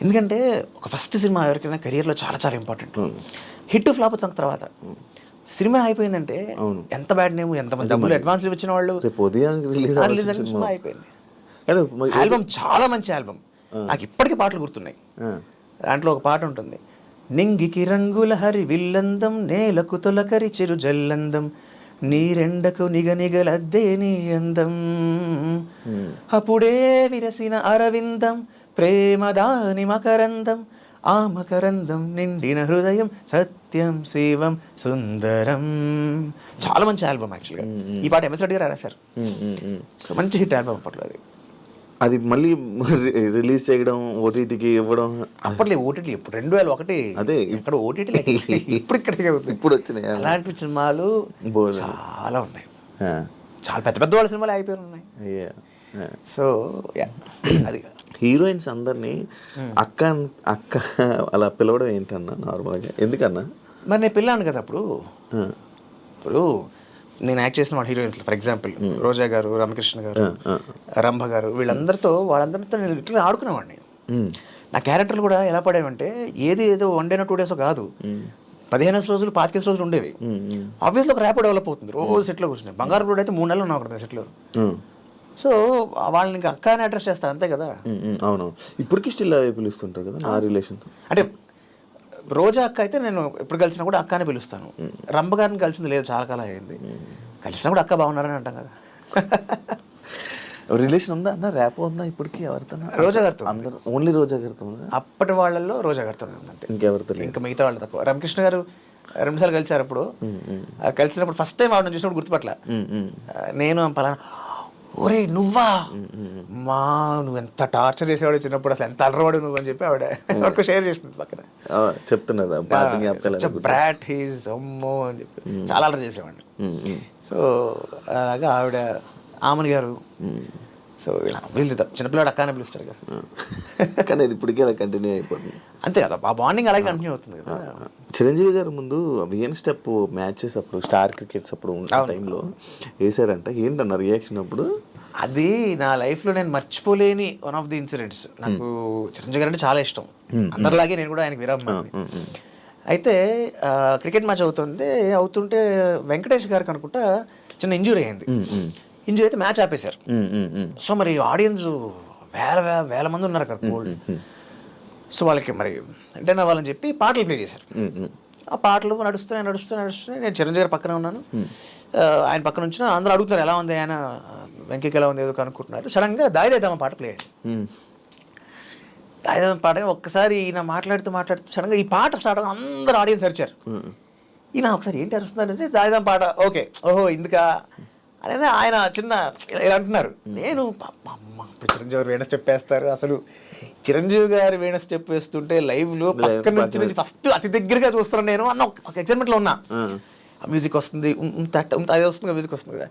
ఎందుకంటే ఒక ఫస్ట్ సినిమా ఎవరికైనా కెరియర్లో చాలా చాలా ఇంపార్టెంట్. హిట్ ఫ్లాప్ వచ్చిన తర్వాత సినిమా అయిపోయిందంటే ఎంత బ్యాడ్ నేమ్, ఎంతమంది డబ్బులు అడ్వాన్స్లు ఇచ్చిన వాళ్ళు, సినిమా అయిపోయింది. ఆల్బమ్ చాలా మంచి ఆల్బమ్, నాకు ఇప్పటికీ పాటలు గుర్తున్నాయి. దాంట్లో ఒక పాట ఉంటుంది, నింగికి రంగుల హరి విల్లందం, నేలకు తొలకరి చిరు జల్లందం, నీరెండకు నిగనిగలద్దే నీ అందం, అప్పుడే విరసిన అరవిందం, ప్రేమదాని మకరందం, ఆ మకరందం నిండిన హృదయం, సత్యం శివం సుందరం. చాలా మంచి ఆల్బమ్ యాక్చువల్గా. ఈ పాట ఎంఎస్ రెడ్డి గారు రాశారు. సో మంచి హిట్ ఆల్బమ్ అప్పట్లో. అది మళ్ళీ రిలీజ్ చేయడం, ఓటీటీకి ఇవ్వడం. అప్పట్లో ఓటీటీ ఇప్పుడు 2001 అదే ఇక్కడ ఓటీటీ ఇప్పుడు ఇక్కడికి ఇప్పుడు వచ్చినాయి. అలాంటి సినిమాలు చాలా ఉన్నాయి, చాలా పెద్ద పెద్ద వాళ్ళ సినిమాలు అయిపోయి ఉన్నాయి. సో అది హీరోయిన్స్ అందరినీ అక్క అక్క అలా పిలవడం ఏంటన్నా నార్మల్గా, ఎందుకన్నా? మరి నేను పిల్లాను కదా అప్పుడు. ఇప్పుడు నేను యాక్ట్ చేసిన వాళ్ళ హీరోయిన్స్ ఫర్ ఎగ్జాంపుల్ రోజా గారు, రామకృష్ణ గారు, రంభ గారు, వాళ్ళందరితో నేను లిటరల్లీ ఆడుకునేవాడిని. నా క్యారెక్టర్లు కూడా ఎలా పడేవంటే ఏదో 1 day or 2 days కాదు, 15 రోజులు 25 రోజులు ఉండేవి. ఆబ్వియస్లీ ఒక ర్యాప్ డెవలప్ అవుతుంది. రోజు సెట్లో కూర్చున్నాయి. బంగారు రోడ్ అయితే 3 నెలలు ఉన్నా అక్కడ సెట్లో. సో వాళ్ళని ఇంకా అక్క అని అడ్రస్ చేస్తారు, అంతే కదా. అవును, ఇప్పటికీ స్టిల్ అదే పిలుస్తుంటారు కదా ఆ రిలేషన్. అంటే రోజా అక్క అయితే నేను ఎప్పుడు కలిసినా కూడా అక్క అని పిలుస్తాను. రంభ గారిని కలిసింది లేదు, చాలా కాలం అయింది. కలిసినా కూడా అక్క బాగున్నారని అంటాం కదా. రిలేషన్ ఉందా అన్న? ర్యాప్ ఉందా ఇప్పటికీ? ఎవరితో? రోజా గారితో. అందరూ ఓన్లీ రోజా గారితో? అప్పటి వాళ్ళల్లో రోజా గారితో అంతే, ఇంకెవరితో? ఇంకా మిగతా వాళ్ళు తక్కువ. రామకృష్ణ గారు 2 సార్లు కలిసారు. అప్పుడు కలిసినప్పుడు ఫస్ట్ టైం ఆవిడ చూసినప్పుడు గుర్తుపట్ల. నేను పలానా, ఒరే నువ్వా, నువ్వు ఎంత టార్చర్ చేసేవాడు చిన్నప్పుడు, అసలు ఎంత అలరవాడు నువ్వు అని చెప్పి ఆవిడ వరకు షేర్ చేస్తుంది పక్కన. చెప్తున్నారు బ్రాట్ హీజ్ అమ్మో అని చెప్పి చాలా అలర్ చేసేవాడిని. సో అలాగా ఆవిడ, ఆమని గారు. సో ఇలా వీళ్ళు చిన్నపిల్లాడు అక్కనే పిలుస్తారు కదా. కానీ అది ఇప్పటికే అలా కంటిన్యూ అయిపోతుంది, అంతే కదా. ఆ బాండింగ్ అలాగే కంటిన్యూ అవుతుంది కదా. చిరంజీవి గారు ముందు విఎన్ స్టెప్ మ్యాచెస్ అప్పుడు స్టార్ క్రికెట్స్ అప్పుడు ఉన్న టైంలో వేసారంట, ఏంటన్న రియాక్షన్ అప్పుడు? అది నా లైఫ్లో నేను మర్చిపోలేని వన్ ఆఫ్ ది ఇన్సిడెంట్స్. నాకు చిరంజీవి గారు అంటే చాలా ఇష్టం, అందరిలాగే నేను కూడా ఆయనకి విరామని. అయితే క్రికెట్ మ్యాచ్ అవుతుంటే వెంకటేష్ గారికి అనుకుంటా చిన్న ఇంజురీ అయింది. ఇంజురీ అయితే మ్యాచ్ ఆపేశారు. సో మరి ఆడియన్స్ వేల మంది ఉన్నారు అక్కడ కోల్డ్. సో వాళ్ళకి మరి అంటే వాళ్ళని చెప్పి పాటలు ప్లే చేశారు. ఆ పాటలు నడుస్తున్నాయి. నేను చిరంజీవి గారి పక్కన ఉన్నాను, ఆయన పక్కన ఉంచిన అందరూ అడుగుతున్నారు ఎలా ఉంది ఆయన, వెంకయ్యకి ఎలా ఉంది ఏదో కనుక్కుంటున్నారు. సడన్గా దాయిదేద్దామా పాట ప్లే అయ్యింది. దాయిదేద్దాం పాట ఒక్కసారి ఈయన మాట్లాడుతూ సడన్గా ఈ పాట స్టార్ట్ అందరూ ఆడియన్స్ అరిచారు. ఈయన ఒకసారి ఏంటి అరుస్తున్నారంటే దాయిదాం పాట, ఓకే ఓహో ఇందుకా అని ఆయన చిన్న ఇలా అంటున్నారు. నేను చిరంజీవి గారు వేణ స్టెప్ వేస్తారు, అసలు చిరంజీవి గారు వేణ స్టెప్ వేస్తుంటే లైవ్లో పక్క నుంచి ఫస్ట్ అతి దగ్గరగా చూస్తున్నాను నేను అన్న ఒక ఎక్సైట్మెంట్లో ఉన్నా. మ్యూజిక్ వస్తుంది, అదే వస్తుంది, మ్యూజిక్ వస్తుంది కదా,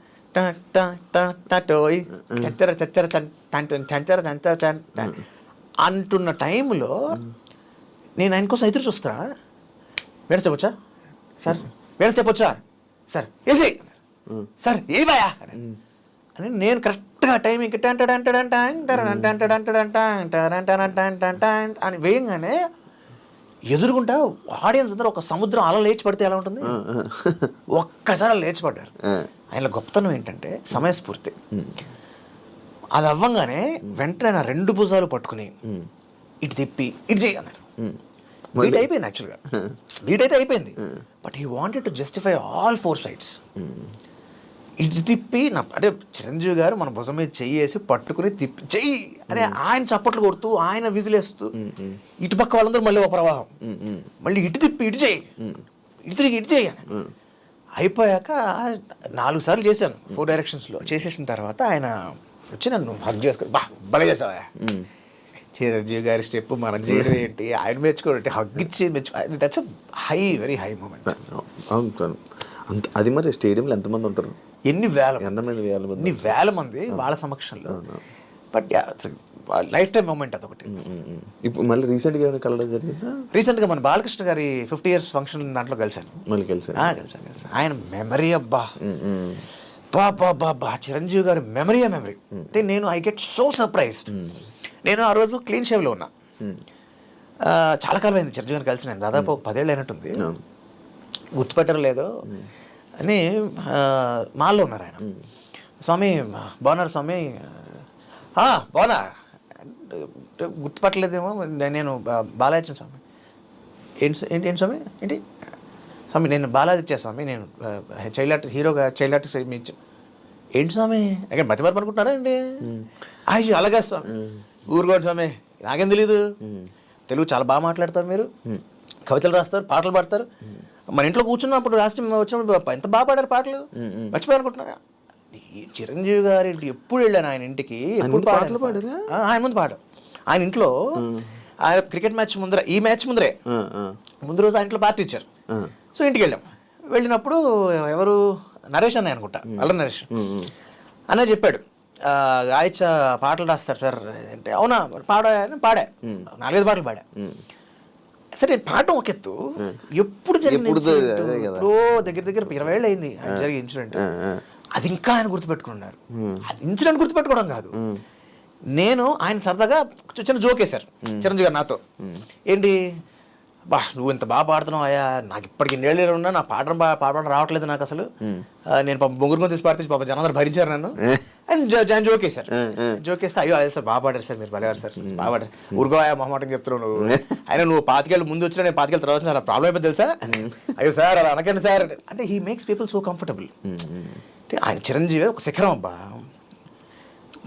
అంటున్న టైంలో నేను ఆయన కోసం ఎదురు చూస్తున్నా. వేణ స్టెప్ వచ్చా సార్, వేణ స్టెప్ వచ్చా సార్, వేసి సార్ ఏ భయా అని నేను కరెక్ట్గా టైంకి అని వేయంగానే ఎదురుకుంటా ఆడియన్స్ అందరూ ఒక సముద్రం అలా లేచి పడితే ఎలా ఉంటుంది, ఒక్కసారి అలా లేచి పడ్డారు. ఆయన గొప్పతనం ఏంటంటే సమయస్ఫూర్తి. అది అవ్వంగానే వెంటనే నా రెండు భుజాలు పట్టుకుని ఇటు తిప్పి ఇటు చేయి అన్నారు. బీట్ అయిపోయింది, యాక్చువల్గా బీట్ అయితే అయిపోయింది, but he wanted to justify all four sides. ఇటు తిప్పి అంటే చిరంజీవి గారు మన భుజం మీద చెయ్యి వేసి పట్టుకుని తిప్పి చెయ్యి అని ఆయన చప్పట్లు కొడుతూ ఆయన విజిలేస్తూ ఇటు పక్క వాళ్ళందరూ మళ్ళీ ఒక ప్రవాహం, మళ్ళీ ఇటు తిప్పి ఇటు చేయి, ఇటు తిరిగి ఇటు చేయి అయిపోయాక 4 సార్లు చేశాను 4 డైరెక్షన్స్లో. చేసేసిన తర్వాత ఆయన వచ్చి నన్ను హగ్ చేసుకుని భలే చేసావా చిరంజీవి గారి స్టెప్ మనం చేయడం ఏంటి, ఆయన మెచ్చుకోవడం హగ్ ఇచ్చి that's high very high moment. అంత అది మరి స్టేడియంలో ఎంతమంది ఉంటారు? ఎన్ని వేల మంది వాళ్ళ సమక్షంలో. బట్ లైఫ్ టైం మూమెంట్ అదొకటి. ఇప్పుడు మళ్ళీ రీసెంట్గా ఏమైనా కలవడం జరిగిందా? రీసెంట్గా మన బాలకృష్ణ గారి 50 years ఫంక్షన్ దాంట్లో కలిశాను. మళ్ళీ కలిసాను. ఆయన మెమరీ అబ్బా బాబా చిరంజీవి గారి మెమరీ అంటే నేను ఐ గెట్ సో సర్ప్రైజ్డ్. నేను ఆ రోజు క్లీన్ షేవ్లో ఉన్నా, చాలా కాలం అయింది చిరంజీవి గారిని కలిసి, నేను దాదాపు 10 ఏళ్ళు అయినట్టుంది, గుర్తుపెట్టరు లేదో అని మాల్లో ఉన్నారు ఆయన. స్వామి బాగున్నారు స్వామి, బాగున్నా గుర్తుపట్టలేదేమో, నేను బాలాజీ స్వామి. ఏంటి స్వామి, ఏంటి స్వామి నేను బాలాజీ ఇచ్చా స్వామి, నేను చైల్డ్ ఆర్టిస్ట్ హీరోగా చైల్డ్ ఆర్టిస్ట్ మీ ఇచ్చా. ఏంటి స్వామి అక్కడ మతి మరపు అనుకుంటున్నారా అండి? అలాగే స్వామి, ఊరుకోండి స్వామి, నాకేం తెలీదు, తెలుగు చాలా బాగా మాట్లాడతారు మీరు, కవితలు రాస్తారు, పాటలు పాడతారు, మన ఇంట్లో కూర్చున్నప్పుడు రాష్ట్రం వచ్చినప్పుడు ఎంత బాగా పాడారు పాటలు, మర్చిపోయాలనుకుంటున్నారా? చిరంజీవి గారి ఎప్పుడు వెళ్ళాను ఆయన ఇంటికి, ఎప్పుడు పాటలు పాడారు ఆయన ముందు పాడారు. ఆయన ఇంట్లో ఆయన క్రికెట్ మ్యాచ్ ముందర, ఈ మ్యాచ్ ముందరే ముందు రోజు ఆయన ఇంట్లో పార్టీ ఇచ్చారు. సో ఇంటికి వెళ్ళాం. వెళ్ళినప్పుడు ఎవరు నరేష్ అన్నయ్య అనుకుంటా, అల్ల నరేష్ అన్న చెప్పాడు, గాయచ పాటలు రాస్తారు సార్ అంటే. అవునా పాడా 4-5 పాటలు పాడా. సరే పాడటం ఒక ఎత్తు, ఎప్పుడు దగ్గర 20 ఏళ్ళు అయింది జరిగే ఇన్సిడెంట్. అది ఇంకా ఆయన గుర్తుపెట్టుకున్నారు. అది ఇన్సిడెంట్ గుర్తుపెట్టుకోవడం కాదు, నేను ఆయన సరదాగా చిన్న జోక్ వేశారు చిరంజీవి గారు నాతో. ఏంటి నువ్వు ఇంత బాగా పాడుతున్నావు అయ్యా, నాకు ఇప్పటికి 2 ఏళ్ళు ఉన్నా నా పాడడం రావట్లేదు నాకు అసలు, నేను బొంగురుగా తీసి పాడితే జనం అందరూ భరించారు నన్ను అని జోక్ వేశారు. జోక్ వేస్తే అయ్యో అదే సార్ బాగా పాడారు సార్, మీరు భలేవారు సార్, బాగా పాడారు, ఊరుకో మొహమాటం చెప్తున్నావు నువ్వు, అయినా నువ్వు 5 ఏళ్ళు ముందు వచ్చినా నేను 5 ఏళ్ళ తర్వాత చాలా ప్రాబ్లం అయిపోయింది తెలుసా, అయ్యో సార్ అలా అనకండి సార్ అంటే. He makes people so comfortable. ఆయన చిరంజీవి ఒక శిఖరం అబ్బా,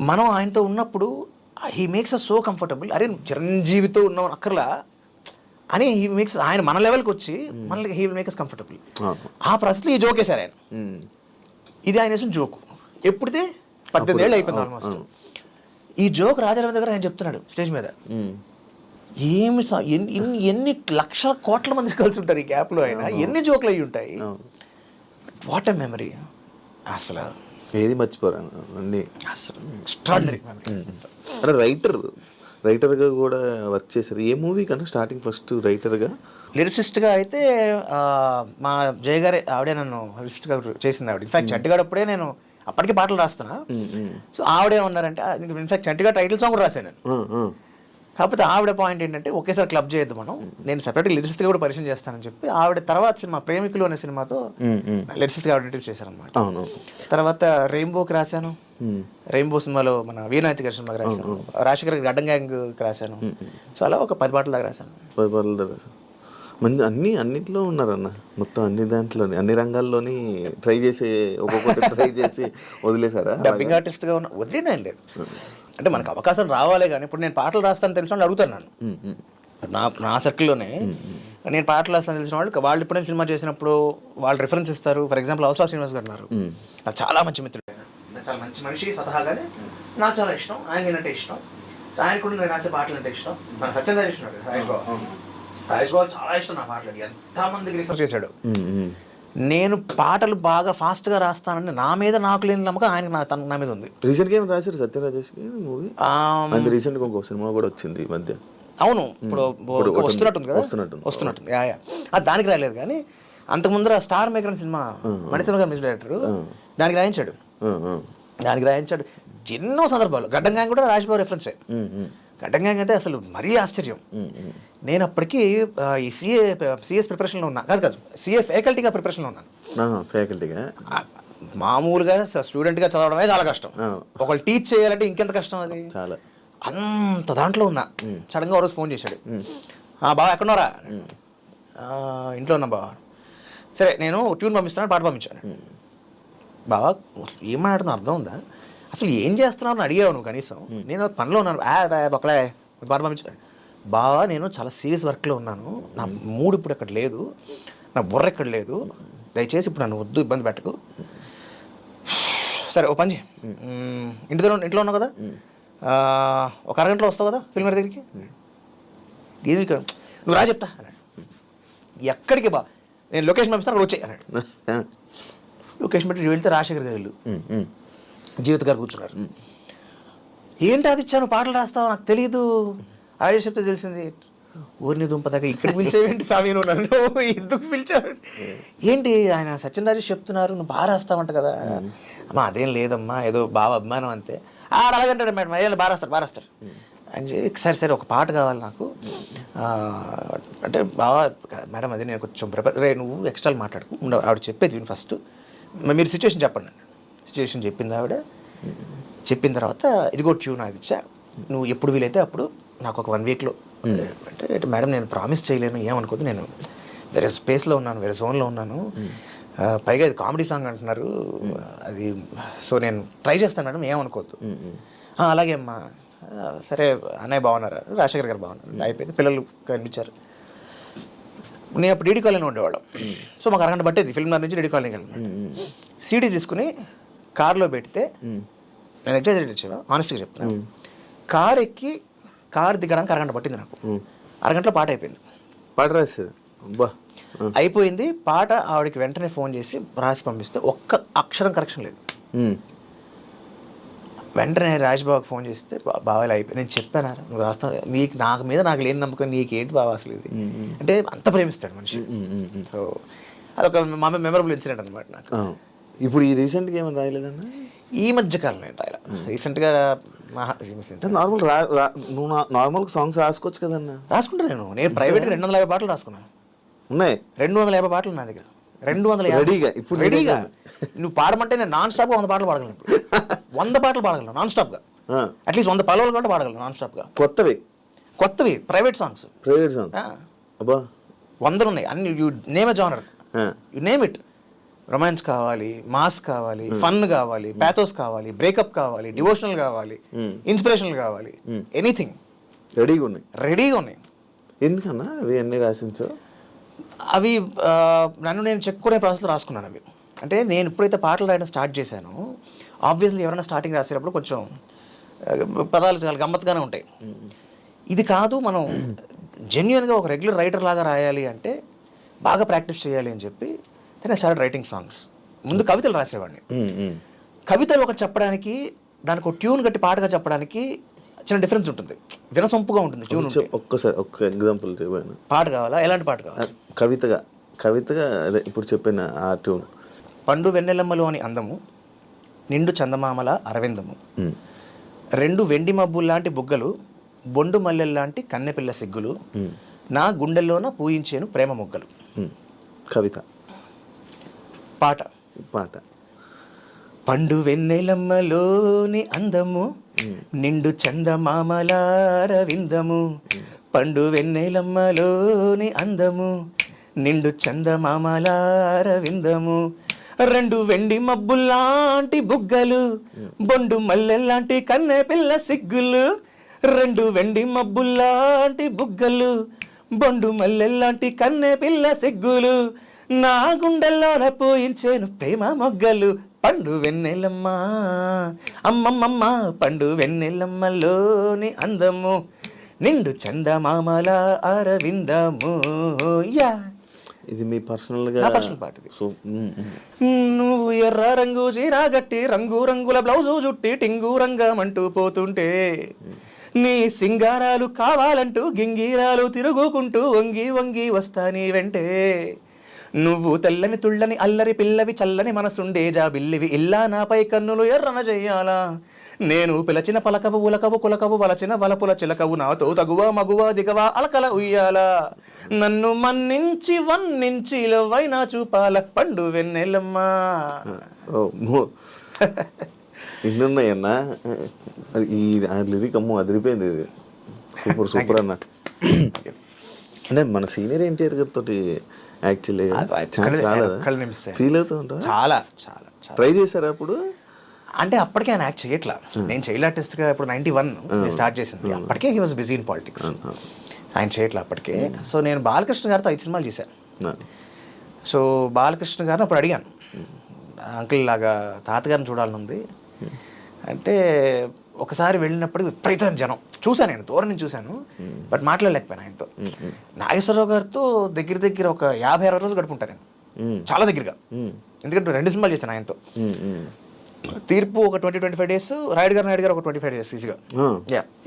మనం ఆయనతో ఉన్నప్పుడు he makes us so comfortable. అరే చిరంజీవితో ఉన్నాం అక్కర్లా అని హీ మేక్స్, ఆయన మన లెవెల్కి వచ్చి మనకి he will make us comfortable. ఆ ప్రశ్న ఈ జోక్ వేశారు ఆయన. ఇది ఆయన వేసిన జోకు ఎప్పుడితే 18 ఏళ్ళు అయిపోయింది ఆల్మోస్ట్. ఈ జోక్ రాజారావు దగ్గర ఆయన చెప్తున్నాడు స్టేజ్ మీద. ఏమి ఎన్ని లక్షల కోట్ల మంది కలిసి ఉంటారు ఈ గ్యాప్లో, ఆయన ఎన్ని జోకులు అయ్యి ఉంటాయి. వాట్ ఎ మెమరీ, అసలు ఏది మర్చిపోరా అన్నీ, అసలు ఎక్స్ట్రాడినరీ. రైటర్ రైటర్గా కూడా వర్క్ చేశారు. ఏ మూవీ కన్నా స్టార్టింగ్ ఫస్ట్ రైటర్గా? లిరిసిస్ట్గా అయితే మా జయ గారే, ఆవిడే నన్ను లిరిసిస్ట్గా చేసింది ఆవిడ. ఇన్ఫాక్ట్ చంటిగాడప్పుడే నేను అప్పటికి పాటలు రాస్తున్నా. సో ఆవిడే ఉన్నారంటే, ఇన్ఫాక్ట్ చంటిగా టైటిల్ సాంగ్ కూడా రాశాను నేను. కాకపోతే ఆవిడ పాయింట్ ఏంటంటే ఒకేసారి క్లబ్ చేయొద్దు మనం, నేను సెపరేట్గా లిరిసిస్ట్గా కూడా పరిచయం చేస్తానని చెప్పి ఆవిడ తర్వాత సినిమా ప్రేమికులు అనే సినిమాతో లిరిసిస్ట్గా ఆవిడ ఇంట్రడ్యూస్ చేశారనమాట. తర్వాత రెయిన్బోకి రాశాను. రెయిన్బో సినిమాలో మన వీరనాథ్ గారి సినిమాకి రాశాను. రాజశేఖర్ గడ్డం గ్యాంగ్కి రాశాను. సో అలా ఒక 10 పాటల దాకా రాశాను. 10 పాటల దాకా రాశాను. మంది అన్నింటిలో ఉన్నారన్న, మొత్తం అన్ని దాంట్లోని అన్ని రంగాల్లోని ట్రై చేసి ఒక్కొక్కటి ట్రై చేసి వదిలేసారా? డబ్బింగ్ ఆర్టిస్ట్గా ఉన్న వదిలేనే లేదు. అంటే మనకు అవకాశం రావాలే కానీ ఇప్పుడు నేను పాటలు రాస్తాను తెలిసిన వాళ్ళు అడుగుతాను నన్ను. నా సర్కిల్లోనే నేను పాటలు రాస్తాను తెలిసిన వాళ్ళు ఇప్పుడు నేను సినిమా చేసినప్పుడు వాళ్ళు రిఫరెన్స్ ఇస్తారు. ఫర్ ఎగ్జాంపుల్ అవసరం శ్రీనివాస్ గారు ఉన్నారు, నాకు చాలా మంచి మిత్రుడు, చాలా మంచి మనిషి స్వతహాగానే, నాకు చాలా ఇష్టం, ఆయన అంటే ఇష్టం, ఆయన కూడా నేను రాసే పాటలు అంటే ఇష్టం. మన సత్యనారాయణ ఇష్టం, రాజేష్ బాబు చాలా ఇష్టం నా పాటలు, ఎంతమందికి రిఫర్ చేశాడు. నేను పాటలు బాగా ఫాస్ట్గా రాస్తానని నా మీద నాకు లేని నమ్మకం ఆయన నా మీద ఉంది. రీసెంట్గా ఏం రాశారు సత్యరాజేష్కి మూవీ? అది రీసెంట్గా ఇంకో సినిమా కూడా వచ్చింది ఈ మధ్య. అవును, ఇప్పుడు వస్తున్నట్టుంది కదా, వస్తున్నట్టుంది. దానికి రాలేదు కానీ అంతకుముందర స్టార్ మేకర్ అని సినిమా మణిశర్మ గారు మ్యూజిక్ డైరెక్టర్, దానికి రాయించాడు ఎన్నో సందర్భాలు. గడ్డం గ్యాంగ్ కూడా రాజబాబు రెఫరెన్సే. గడ్డం గ్యాంగ్ అయితే అసలు మరీ ఆశ్చర్యం. నేను అప్పటికి ఈ సిఎస్ ప్రిపరేషన్లో ఉన్నా, కాదు సిఏ ఫ్యాకల్టీగా ప్రిపరేషన్లో ఉన్నాను. ఫ్యాకల్టీగా మామూలుగా స్టూడెంట్గా చదవడమే చాలా కష్టం, ఒకళ్ళు టీచ్ చేయాలంటే ఇంకెంత కష్టం అది. చాలా అంత దాంట్లో ఉన్నా. సడన్గా ఒకరోజు ఫోన్ చేశాడు, బావ ఎక్కడున్నారా? ఇంట్లో ఉన్నా బావ. సరే నేను ట్యూన్ పంపిస్తాను, పాట పంపించాను. బావ ఏం మాట్లాడుతున్నా అర్థం ఉందా, అసలు ఏం చేస్తున్నావు అని అడిగావు నువ్వు కనీసం? నేను పనిలో ఉన్నాను, ఒకలే పాట పంపించాను. బావా నేను చాలా సీరియస్ వర్క్లో ఉన్నాను, నా మూడ్ ఇప్పుడు ఎక్కడ లేదు, నా బుర్ర ఎక్కడ లేదు, దయచేసి ఇప్పుడు నన్ను వద్దు, ఇబ్బంది పెట్టకు. సరే ఓ పని, ఇంట్లో ఉన్నావు కదా, ఒక అరగంటలో వస్తావు కదా ఫిల్మ్ దగ్గరికి, దీనికి నువ్వు రా చెప్తా అన్నాడు. ఎక్కడికి బా, నేను లొకేషన్ పంపిస్తాను అక్కడ వచ్చాయి అన్నాడు. లొకేషన్ పెట్టి వెళ్తే రాజశేఖర్ గారు ఇల్లు, జీవిత గారు కూర్చున్నారు. ఏంటి అది ఇచ్చాను, పాటలు రాస్తావు, నాకు తెలియదు, ఆయన చెప్తే తెలిసింది. ఊరిని దుంపదాకా ఇక్కడికి పిలిచేవేంటి స్వామి, నువ్వు నన్ను ఎందుకు పిలిచావు? ఏంటి ఆయన సత్యనారాయణ చెప్తున్నారు, నువ్వు బాగా రాస్తావంట కదా. అమ్మా అదేం లేదమ్మా, ఏదో బాగా అభిమానం అంతే. అలాగంటాడు మేడం, అయ్యాలి బాగా రాస్తారు అని చెప్పి, సరే ఒక పాట కావాలి నాకు అంటే, బాగా మేడం అది నేను కొంచెం ప్రిపేర్, నువ్వు ఎక్స్ట్రా మాట్లాడుకు ఉండవు, ఆవిడ చెప్పేది విను ఫస్ట్, మీరు సిచ్యువేషన్ చెప్పండి. సిచ్యువేషన్ చెప్పింది ఆవిడ. చెప్పిన తర్వాత ఇదిగో ట్యూన్ అది ఇచ్చా, నువ్వు ఎప్పుడు వీలైతే అప్పుడు నాకు ఒక 1 వీక్లో అంటే, మేడం నేను ప్రామిస్ చేయలేను, ఏమనుకోద్దు, నేను వేరే స్పేస్లో ఉన్నాను, వేరే జోన్లో ఉన్నాను, పైగా ఇది కామెడీ సాంగ్ అంటున్నారు అది, సో నేను ట్రై చేస్తాను మేడం, ఏమనుకోవద్దు. అలాగే అమ్మా, సరే అన్నయ్య బాగున్నారు, రాజశేఖర్ గారు బాగున్నారు, అయిపోయింది. పిల్లలు కనిపించారు. నేను అప్పుడు డీడీ కాలనీ ఉండేవాళ్ళం. సో మాకు అరగంట పట్టేది ఫిల్మ్ నుంచి డీడీ కాలనీకి వెళ్ళిన. సీడీ తీసుకుని కార్లో పెడితే, నేను ఎగ్జాక్ట్ ఇచ్చాను ఆనెస్ట్గా చెప్తాను, కార్ ఎక్కి కార్ దిగడానికి అరగంట పట్టింది నాకు. అరగంటలో పాట అయిపోయింది. పాట రాసేది అయిపోయింది పాట. ఆవిడకి వెంటనే ఫోన్ చేసి రాసి పంపిస్తే ఒక్క అక్షరం కరెక్షన్ లేదు. వెంటనే రాజ్బాబుకి ఫోన్ చేస్తే, బావాలు అయిపోయి నేను చెప్పాను, నువ్వు రాస్తావు, నీకు నాకు లేని నమ్మకం, నీకేంటి బాబా అసలు ఇది అంటే, అంత ప్రేమిస్తాడు మనిషి. సో అదొక మెమరబుల్ ఇన్సిడెంట్ అనమాట నాకు. ఇప్పుడు ఈ రీసెంట్గా ఏమైనా రాయలేదన్నా? ఈ మధ్య కాలంలో నేను రాయలే. రీసెంట్గా నువ్వు నార్మల్గా సాంగ్స్ రాసుకోవచ్చు కదన్నా? రాసుకుంటా నేను ప్రైవేట్గా 250 పాటలు రాసుకున్నాను. ఉన్నాయి 250 పాటలు నా దగ్గర, 250 రెడీగా. ఇప్పుడు రెడీగా నువ్వు పాడమంటే నేను నాన్ స్టాప్గా 100 పాటలు పాడగలను. 100 పాటలు పాడగలను నాన్ స్టాప్గా, అట్లీస్ట్ 100 పల్లవులు కూడా పాడగలను నాన్ స్టాప్గా. కొత్తవి ప్రైవేట్ సాంగ్స్ అబ్బా 100 ఉన్నాయి అన్ని. You name a genre, you name it. Romance కావాలి, మాస్ కావాలి, ఫన్ కావాలి, ప్యాథోస్ కావాలి, బ్రేకప్ కావాలి, డివోషనల్ కావాలి, ఇన్స్పిరేషనల్ కావాలి, ఎనీథింగ్ రెడీగా ఉన్నాయి. ఎందుకన్నా అవి అన్నీ రాసించో? అవి నేను చెక్కునే ప్రాసెస్లో రాసుకున్నాను అవి. అంటే నేను ఎప్పుడైతే పాటలు రాయడం స్టార్ట్ చేశానో, ఆబ్వియస్లీ ఎవరైనా స్టార్టింగ్ రాసేటప్పుడు కొంచెం పదాలు చాలా గమ్మత్తుగానే ఉంటాయి. ఇది కాదు, మనం జెన్యున్గా ఒక రెగ్యులర్ రైటర్ లాగా రాయాలి అంటే బాగా ప్రాక్టీస్ చేయాలి అని చెప్పి నేను స్టార్ట్ రైటింగ్ సాంగ్స్. ముందు కవితలు రాసేవాడిని. కవితలు ఒకటి చెప్పడానికి, దానికి ఒక ట్యూన్ కట్టి పాటగా చెప్పడానికి చిన్న డిఫరెన్స్ ఉంటుంది, వినసొంపుగా ఉంటుంది ట్యూన్ ఉంటే. ఒక్కసారి ఒక్క ఎగ్జాంపుల్ చెప్పాను. పాట కావాలా? ఎలాంటి పాట కావాలి? కవితగా అదే ఇప్పుడు చెప్పిన ఆ ట్యూన్. పండు వెన్నెలమ్మలోని అందము, నిండు చందమామల అరవిందము, రెండు వెండి మబ్బుల్లాంటి బుగ్గలు, బొండు మల్లెల్లాంటి కన్నెపిల్ల సిగ్గులు, నా గుండెల్లోన పూయించేను ప్రేమ మొగ్గలు. కవిత. పాట పండు వెన్నెలమ్మలోని అందము, నిండు చందమామల అరవిందము, పండు వెన్నెలమ్మలోని అందము, నిండు చందమామల అరవిందము, రెండు వెండి మబ్బుల్లాంటి బుగ్గలు, బొండు మల్లెల్లాంటి కన్నె పిల్ల సిగ్గులు, రెండు వెండి మబ్బుల్లాంటి బుగ్గలు, బొండు మల్లెల్లాంటి కన్నె పిల్ల సిగ్గులు, నా గుండెల్లోన పోయించేను ప్రేమ మొగ్గలు, పండు వెన్నెలమ్మ అమ్మమ్మమ్మ, పండు వెన్నెలమ్మలోని అందము, నిండు చందమామల అరవిందము. యా, ఇది మీ పర్సనల్గా పర్సనల్ పాట ఇది. నువ్వు ఎర్ర రంగు చీరాగట్టి రంగు రంగుల బ్లౌజు జుట్టి టింగు రంగమంటూ పోతుంటే, నీ సింగారాలు కావాలంటూ గింగీరాలు తిరుగుకుంటూ వంగి వంగి వస్తా నీ వెంటే, నువ్వు తెల్లని తుళ్ళని అల్లరి పిల్లవి చల్లని మనసుండే జాబిల్లివి, ఇల్లా నాపై కన్నులు ఎర్రన చెయ్యాలా, నేను పిలచిన పలకవు ఉలకవు కులకవు వలచిన వలపుల చిలకవు, నాతో తగువ మగువ దిగవ అలకల ఉయ్యాల, నన్ను మన్నించి వన్నించి లవ్వైనా చూపాల, పండు వెన్నెలమ్మా. ఇన్నున్నాయన్నా, ఈ లిరిక్ అమ్మో అదిరిపోయింది. ఇది సూపర్ అన్న. అంటే మన సీనియర్ ఎన్టీఆర్ గారితో యాక్చువల్లీ ఫీల్ అవుతూ ఉంటా. చాలా ట్రై చేశారా అప్పుడు? అంటే అప్పటికే ఆయన యాక్ట్ చేయట్లా. నేను చైల్డ్ ఆర్టిస్ట్గా ఇప్పుడు 91 నేను స్టార్ట్ చేసింది, అప్పటికే he was busy in politics, ఆయన చేయట్లా అప్పటికే. సో నేను బాలకృష్ణ గారితో 5 సినిమాలు చేశాను. సో బాలకృష్ణ గారిని అప్పుడు అడిగాను, అంకుల్ లాగా తాతగారిని చూడాలని ఉంది అంటే. ఒకసారి వెళ్ళినప్పుడు విపరీతమైన జనం చూశాను, నేను దూరం నుంచి చూశాను, బట్ మాట్లాడలేకపోయాను ఆయనతో. నాగేశ్వరరావు గారితో దగ్గర ఒక 50-60 రోజులు గడుపుంటాను నేను, చాలా దగ్గరగా. ఎందుకంటే 2 సినిమాలు చేశాను ఆయనతో. తీర్పు ఒక 20-25 డేస్, నాయుడు గారు ఒక 25 డేస్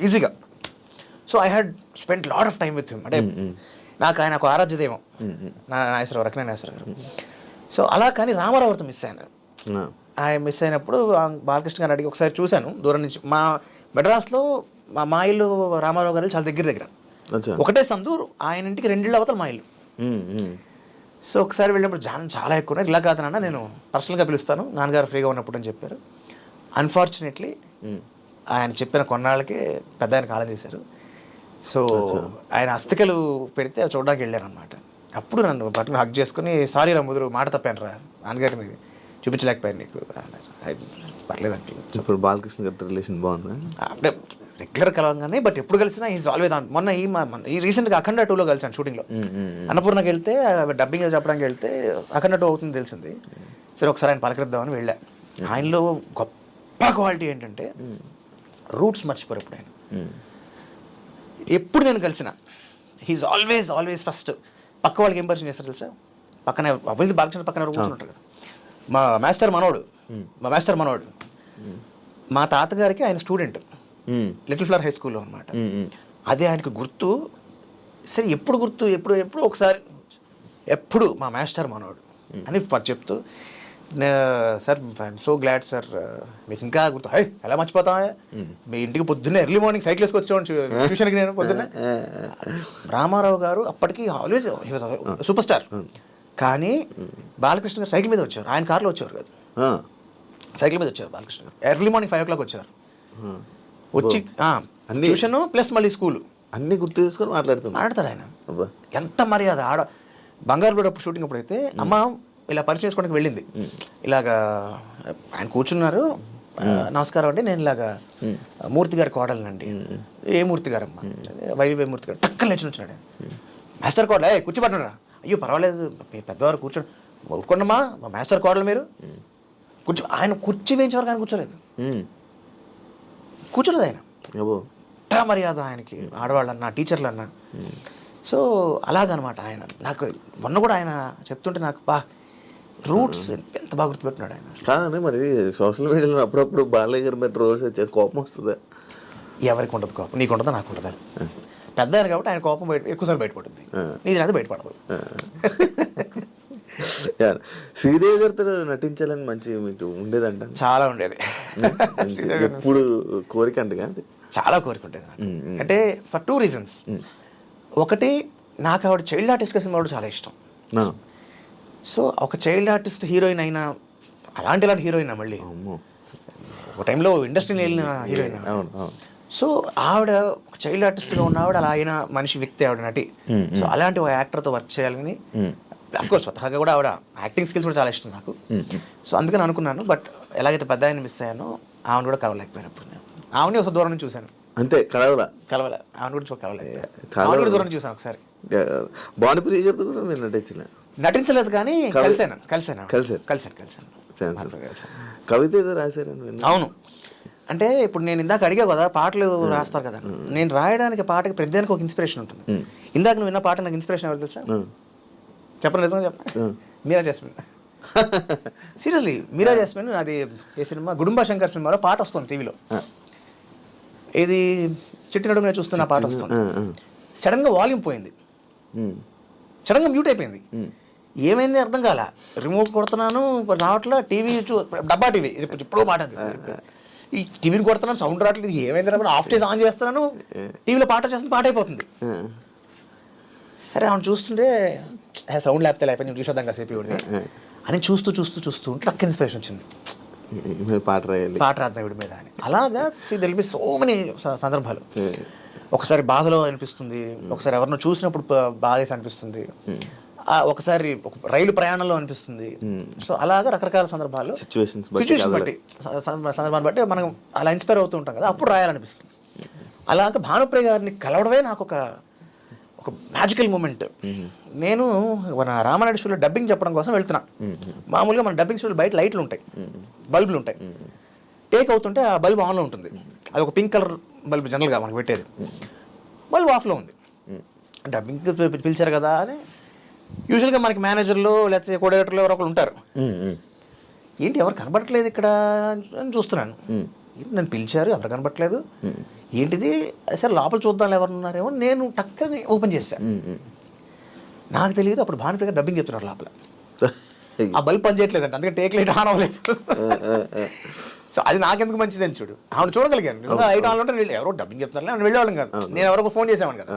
ఈజీగా. So I had spend lot of time with him. అంటే నాకు ఆయన ఒక ఆరాధ్య దైవం, నాగేశ్వరరావు, రకనే నాగేశ్వరరావు గారు. సో అలా కానీ రామారావు గారితో మిస్ అయ్యాను. ఆయన మిస్ అయినప్పుడు బాలకృష్ణ గారిని అడిగి ఒకసారి చూశాను దూరం నుంచి. మా మెడ్రాస్లో మా ఇల్లు రామారావు గారు చాలా దగ్గర, ఒకటే సందు, ఆయన ఇంటికి 2 ఇళ్ళు అవతల మా ఇల్లు. సో ఒకసారి వెళ్ళినప్పుడు జనం చాలా ఎక్కువ ఉన్నారు. ఇలా కాదన్నా నేను పర్సనల్గా పిలుస్తాను, నాన్నగారు ఫ్రీగా ఉన్నప్పుడు అని చెప్పారు. అన్ఫార్చునేట్లీ ఆయన చెప్పిన కొన్నాళ్ళకి పెద్ద ఆయన కాలం చేశారు. సో ఆయన అస్థికలు పెడితే చూడడానికి వెళ్ళాను అనమాట. అప్పుడు నన్ను పట్టుకుని హక్ చేసుకుని, సారీ రా ముదురు, మాట తప్పాను రా, నాన్నగారిని చూపించలేకపోయాను నీకు, పర్లేదు అంటే. ఇప్పుడు బాలకృష్ణ గారితో రిలేషన్ బాగుందా? అంటే రెగ్యులర్ కలవగానే, బట్ ఎప్పుడు కలిసినా ఈజ్ ఆల్వేస్ ఆన్. మొన్న ఈ రీసెంట్గా అఖండ 2లో కలిసాను షూటింగ్లో. అన్నపూర్ణకి వెళ్తే డబ్బింగ్ చెప్పడానికి వెళ్తే అఖండ 2 అవుతుంది తెలిసింది. సరే ఒకసారి ఆయన పలకరిద్దామని వెళ్ళా. ఆయనలో గొప్ప క్వాలిటీ ఏంటంటే రూట్స్ మర్చిపోరు ఎప్పుడు ఆయన. ఎప్పుడు నేను కలిసిన హీఈస్ ఆల్వేస్ ఫస్ట్ పక్క వాళ్ళకి ఏం పరిచయం చేస్తారు తెలుసా? పక్కనే అవ్వది బాలకృష్ణ పక్కన కూర్చుంటారు కదా, మా మాస్టర్ మనోడు మా తాతగారికి ఆయన స్టూడెంట్, లిటిల్ ఫ్లవర్ హై స్కూల్లో అనమాట. అదే ఆయనకు గుర్తు. సరే ఎప్పుడు గుర్తు, ఎప్పుడు ఒకసారి ఎప్పుడు మా మాస్టర్ మనోడు అని చెప్తూ, sir I'm so glad sir, మీకు ఇంకా గుర్తు. హై ఎలా మర్చిపోతావా, మీ ఇంటికి పొద్దున్నే ఎర్లీ మార్నింగ్ సైకిల్ వేసుకు వచ్చేవాడు ట్యూషన్కి. నేను పొద్దున్నే రామారావు గారు అప్పటికి ఆల్వేస్ సూపర్ స్టార్, కానీ బాలకృష్ణ గారు సైకిల్ మీద వచ్చారు, ఆయన కార్లో వచ్చేవారు కాదు, సైకిల్ మీద వచ్చారు బాలకృష్ణ గారు. ఎర్లీ మార్నింగ్ 5 o'clock వచ్చారు, వచ్చి ట్యూషన్ ప్లస్ మళ్ళీ స్కూల్ అన్ని గుర్తు చేసుకొని మాట్లాడతారు ఆయన. ఎంత మర్యాద. ఆడ బంగారు అప్పుడు షూటింగ్ అప్పుడైతే అమ్మ ఇలా పరిచయం చేసుకోవడానికి వెళ్ళింది. ఇలాగా ఆయన కూర్చున్నారు, నమస్కారం అండి, నేను ఇలాగా మూర్తి గారి కోడలనండి. ఏ మూర్తి గారమ్మా? వైవి మూర్తి గారు. టక్కన లేచి నుంచున్నాడు. మాస్టర్ కోడలే కూర్చోబెట్టరా? అయ్యో పర్వాలేదు పెద్దవారు కూర్చోండి, ఊరుకోండమ్మా మా మాస్టర్ కోడలు మీరు కూర్చో. ఆయన కుర్చీ వేయించేవారు కానీ కూర్చోలేదు ఆయన. ఎంత మర్యాద ఆయనకి, ఆడవాళ్ళన్నా టీచర్లన్నా. సో అలాగనమాట ఆయన. నాకు మొన్న కూడా ఆయన చెప్తుంటే నాకు రూట్స్ ఎంత బాగా గుర్తుపెట్టినాడు ఆయన. కాదండి, మరి సోషల్ మీడియాలో అప్పుడప్పుడు బాలయ్య గారి మీద రోజు వచ్చేది కోపం వస్తుందా? ఎవరికి ఉండదు కోపం, నీకు ఉండదా నాకు ఉండదా. పెద్ద ఆయన కాబట్టి ఆయన కోపం ఎక్కువసార్లు బయటపడుతుంది, నీది నాది బయటపడదు. శ్రీదేవి గారితో నటించాలని మంచి మీకు ఉండేదంట? చాలా ఉండేది. ఎప్పుడు కోరిక అంటే చాలా కోరిక ఉండేది నాకు. అంటే ఫర్ 2 reasons. ఒకటి, నాకు ఆవిడ చైల్డ్ ఆర్టిస్ట్గా సినిమా కూడా చాలా ఇష్టం. సో ఒక చైల్డ్ ఆర్టిస్ట్ హీరోయిన్ అయినా, అలాంటి హీరోయిన్ మళ్ళీ ఒక టైంలో ఇండస్ట్రీలో వెళ్ళిన హీరోయిన్. సో ఆవిడ ఒక చైల్డ్ ఆర్టిస్ట్గా ఉన్న ఆవిడ అలా అయిన మనిషి వ్యక్తి ఆవిడ నటి. సో అలాంటి ఒక యాక్టర్తో వర్క్ చేయాలని, అఫ్కోర్స్ స్వతహాగా కూడా ఆవిడ యాక్టింగ్ స్కిల్స్ కూడా చాలా ఇష్టం నాకు. సో అందుకని అనుకున్నాను. బట్ ఎలాగైతే పెద్ద ఆయన మిస్ అయ్యానో ఆవిడ కూడా కలవలేకపోయినప్పుడు నేను ఆవిడని ఒక దూరం నుంచి చూశాను. అంతే, కలవలే ఆవిడ కూడా కలవలేదు, కూడా దూరం చూసాను ఒకసారి. భానుప్రియ గారితో కూడా మీరు నటించలేదు కానీ కలిసాను. కవిత ఏదో రాశారని. అవును, అంటే ఇప్పుడు నేను ఇందాక అడిగా కదా, పాటలు రాస్తారు కదా, నేను రాయడానికి పాటకి ప్రతిదానికి ఒక ఇన్స్పిరేషన్ ఉంటుంది. ఇందాక నువ్వు విన్న పాట నాకు ఇన్స్పిరేషన్ ఎవరు తెలుసా? చెప్పండి, నిజంగా చెప్పండి. మీరా జాస్మిన్. సీరియస్లీ, మీరా జాస్మిన్. అది ఏ సినిమా, గుడుంబా శంకర్ సినిమాలో పాట వస్తుంది టీవీలో. ఇది చిట్టి నడుమునే చూస్తున్న పాట వస్తుంది. సడన్గా వాల్యూమ్ పోయింది, సడన్గా మ్యూట్ అయిపోయింది. ఏమైంది అర్థం కాల. రిమోట్ కొడుతున్నాను రావట్లా, టీవీ డబ్బా టీవీ, ఇది ఇప్పుడు మాట ఈ టీవీని కొడుతున్నాను, సౌండ్ రావట్లేదు. ఏమైంది రా, ఆఫ్ చేసి ఆన్ చేస్తున్నాను, టీవీలో పాట చేస్తుంది, పాట అయిపోతుంది. సరే ఆమె చూస్తుంటే సౌండ్ లేకపోతే లేకపోతే నేను చూసేద్దాం కాసేపు ఇవిడిని అని చూస్తూ ఉంటే నాకు ఇన్స్పిరేషన్ వచ్చింది, పాట రాద్దాం ఇవిడి మీద అని. అలాగా తెలిపి సో మెనీ సందర్భాలు. ఒకసారి బాధలో అనిపిస్తుంది, ఒకసారి ఎవరినో చూసినప్పుడు బాధేసి అనిపిస్తుంది, ఒకసారి ఒక రైలు ప్రయాణంలో అనిపిస్తుంది. సో అలాగా రకరకాల సందర్భాల్లో సిచ్యువేషన్ బట్టి సందర్భాన్ని బట్టి మనం అలా ఇన్స్పైర్ అవుతూ ఉంటాం కదా, అప్పుడు రాయాలనిపిస్తుంది. అలాగే భానుప్రియ గారిని కలవడమే నాకు ఒక మ్యాజికల్ మూమెంట్. నేను మన రామానాయుడు షోలో డబ్బింగ్ చెప్పడం కోసం వెళ్తున్నా. మామూలుగా మన డబ్బింగ్ షోలో బయట లైట్లు ఉంటాయి, బల్బులు ఉంటాయి. టేక్ అవుతుంటే ఆ బల్బ్ ఆన్లో ఉంటుంది. అది ఒక పింక్ కలర్ బల్బ్ జనరల్గా మనకు పెట్టేది. బల్బ్ ఆఫ్లో ఉంది. డబ్బింగ్ పిలిచారు కదా అని యూజువల్గా మనకి మేనేజర్లు లేకపోతే కోఆర్డినేటర్లు ఎవరో ఒకరు ఉంటారు. ఏంటి ఎవరు కనబడట్లేదు ఇక్కడ అని చూస్తున్నాను. నన్ను పిలిచారు, ఎవరు కనబడట్లేదు, ఏంటిది సరే లోపల చూద్దాం ఎవరున్నారేమో. నేను టక్కని ఓపెన్ చేశాను, నాకు తెలియదు అప్పుడు భానుప్రియ గారు డబ్బింగ్ చెప్తున్నారు లోపల. ఆ బల్బ్ పని చేయట్లేదంట, అందుకే టేక్ లైట్ ఆన్ అవ్వలేదు. సో అది నాకెందుకు మంచిదని చూడు, ఆవిడ చూడగలిగాను. లైట్ ఆన్లో ఉంటే ఎవరో డబ్బింగ్ చెప్తున్నారు అని వెళ్ళేవాళ్ళం కాదు, నేను ఎవరికో ఫోన్ చేసామని కదా.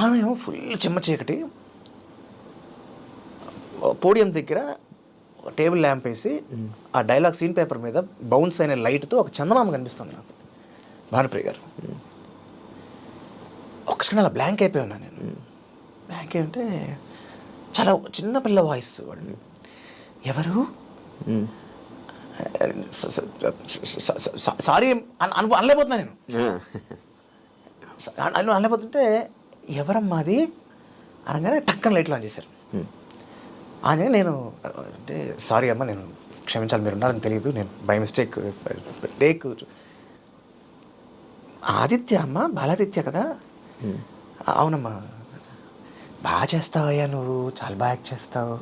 ఆమె ఫుల్ చిమ్మ చీకటి, పోడియం దగ్గర టేబుల్ ల్యాంప్ వేసి ఆ డైలాగ్ సీన్ పేపర్ మీద బౌన్స్ అయిన లైట్తో ఒక చందమామ కనిపిస్తుంది నాకు. భానుప్రియ గారు ఒక క్షణం అలా బ్లాంక్ అయిపోయి ఉన్నాను నేను. బ్లాంక్ అంటే చాలా చిన్న పిల్ల వాయిస్ వాడిని, ఎవరు సారీ అనలేకపోతున్నా నేను. అనలేకపోతుంటే ఎవరమ్మా అది అనగానే టక్కన లైట్లు ఆన్ చేశారు. ఆన్ నేను అంటే సారీ అమ్మ, నేను క్షమించాలి, మీరు ఉన్నారని తెలియదు, నేను బై మిస్టేక్ టేక్. ఆదిత్య అమ్మ, బాలాదిత్య కదా? అవునమ్మా. బాగా చేస్తావయ్యా నువ్వు, చాలా బాగా యాక్ట్ చేస్తావు.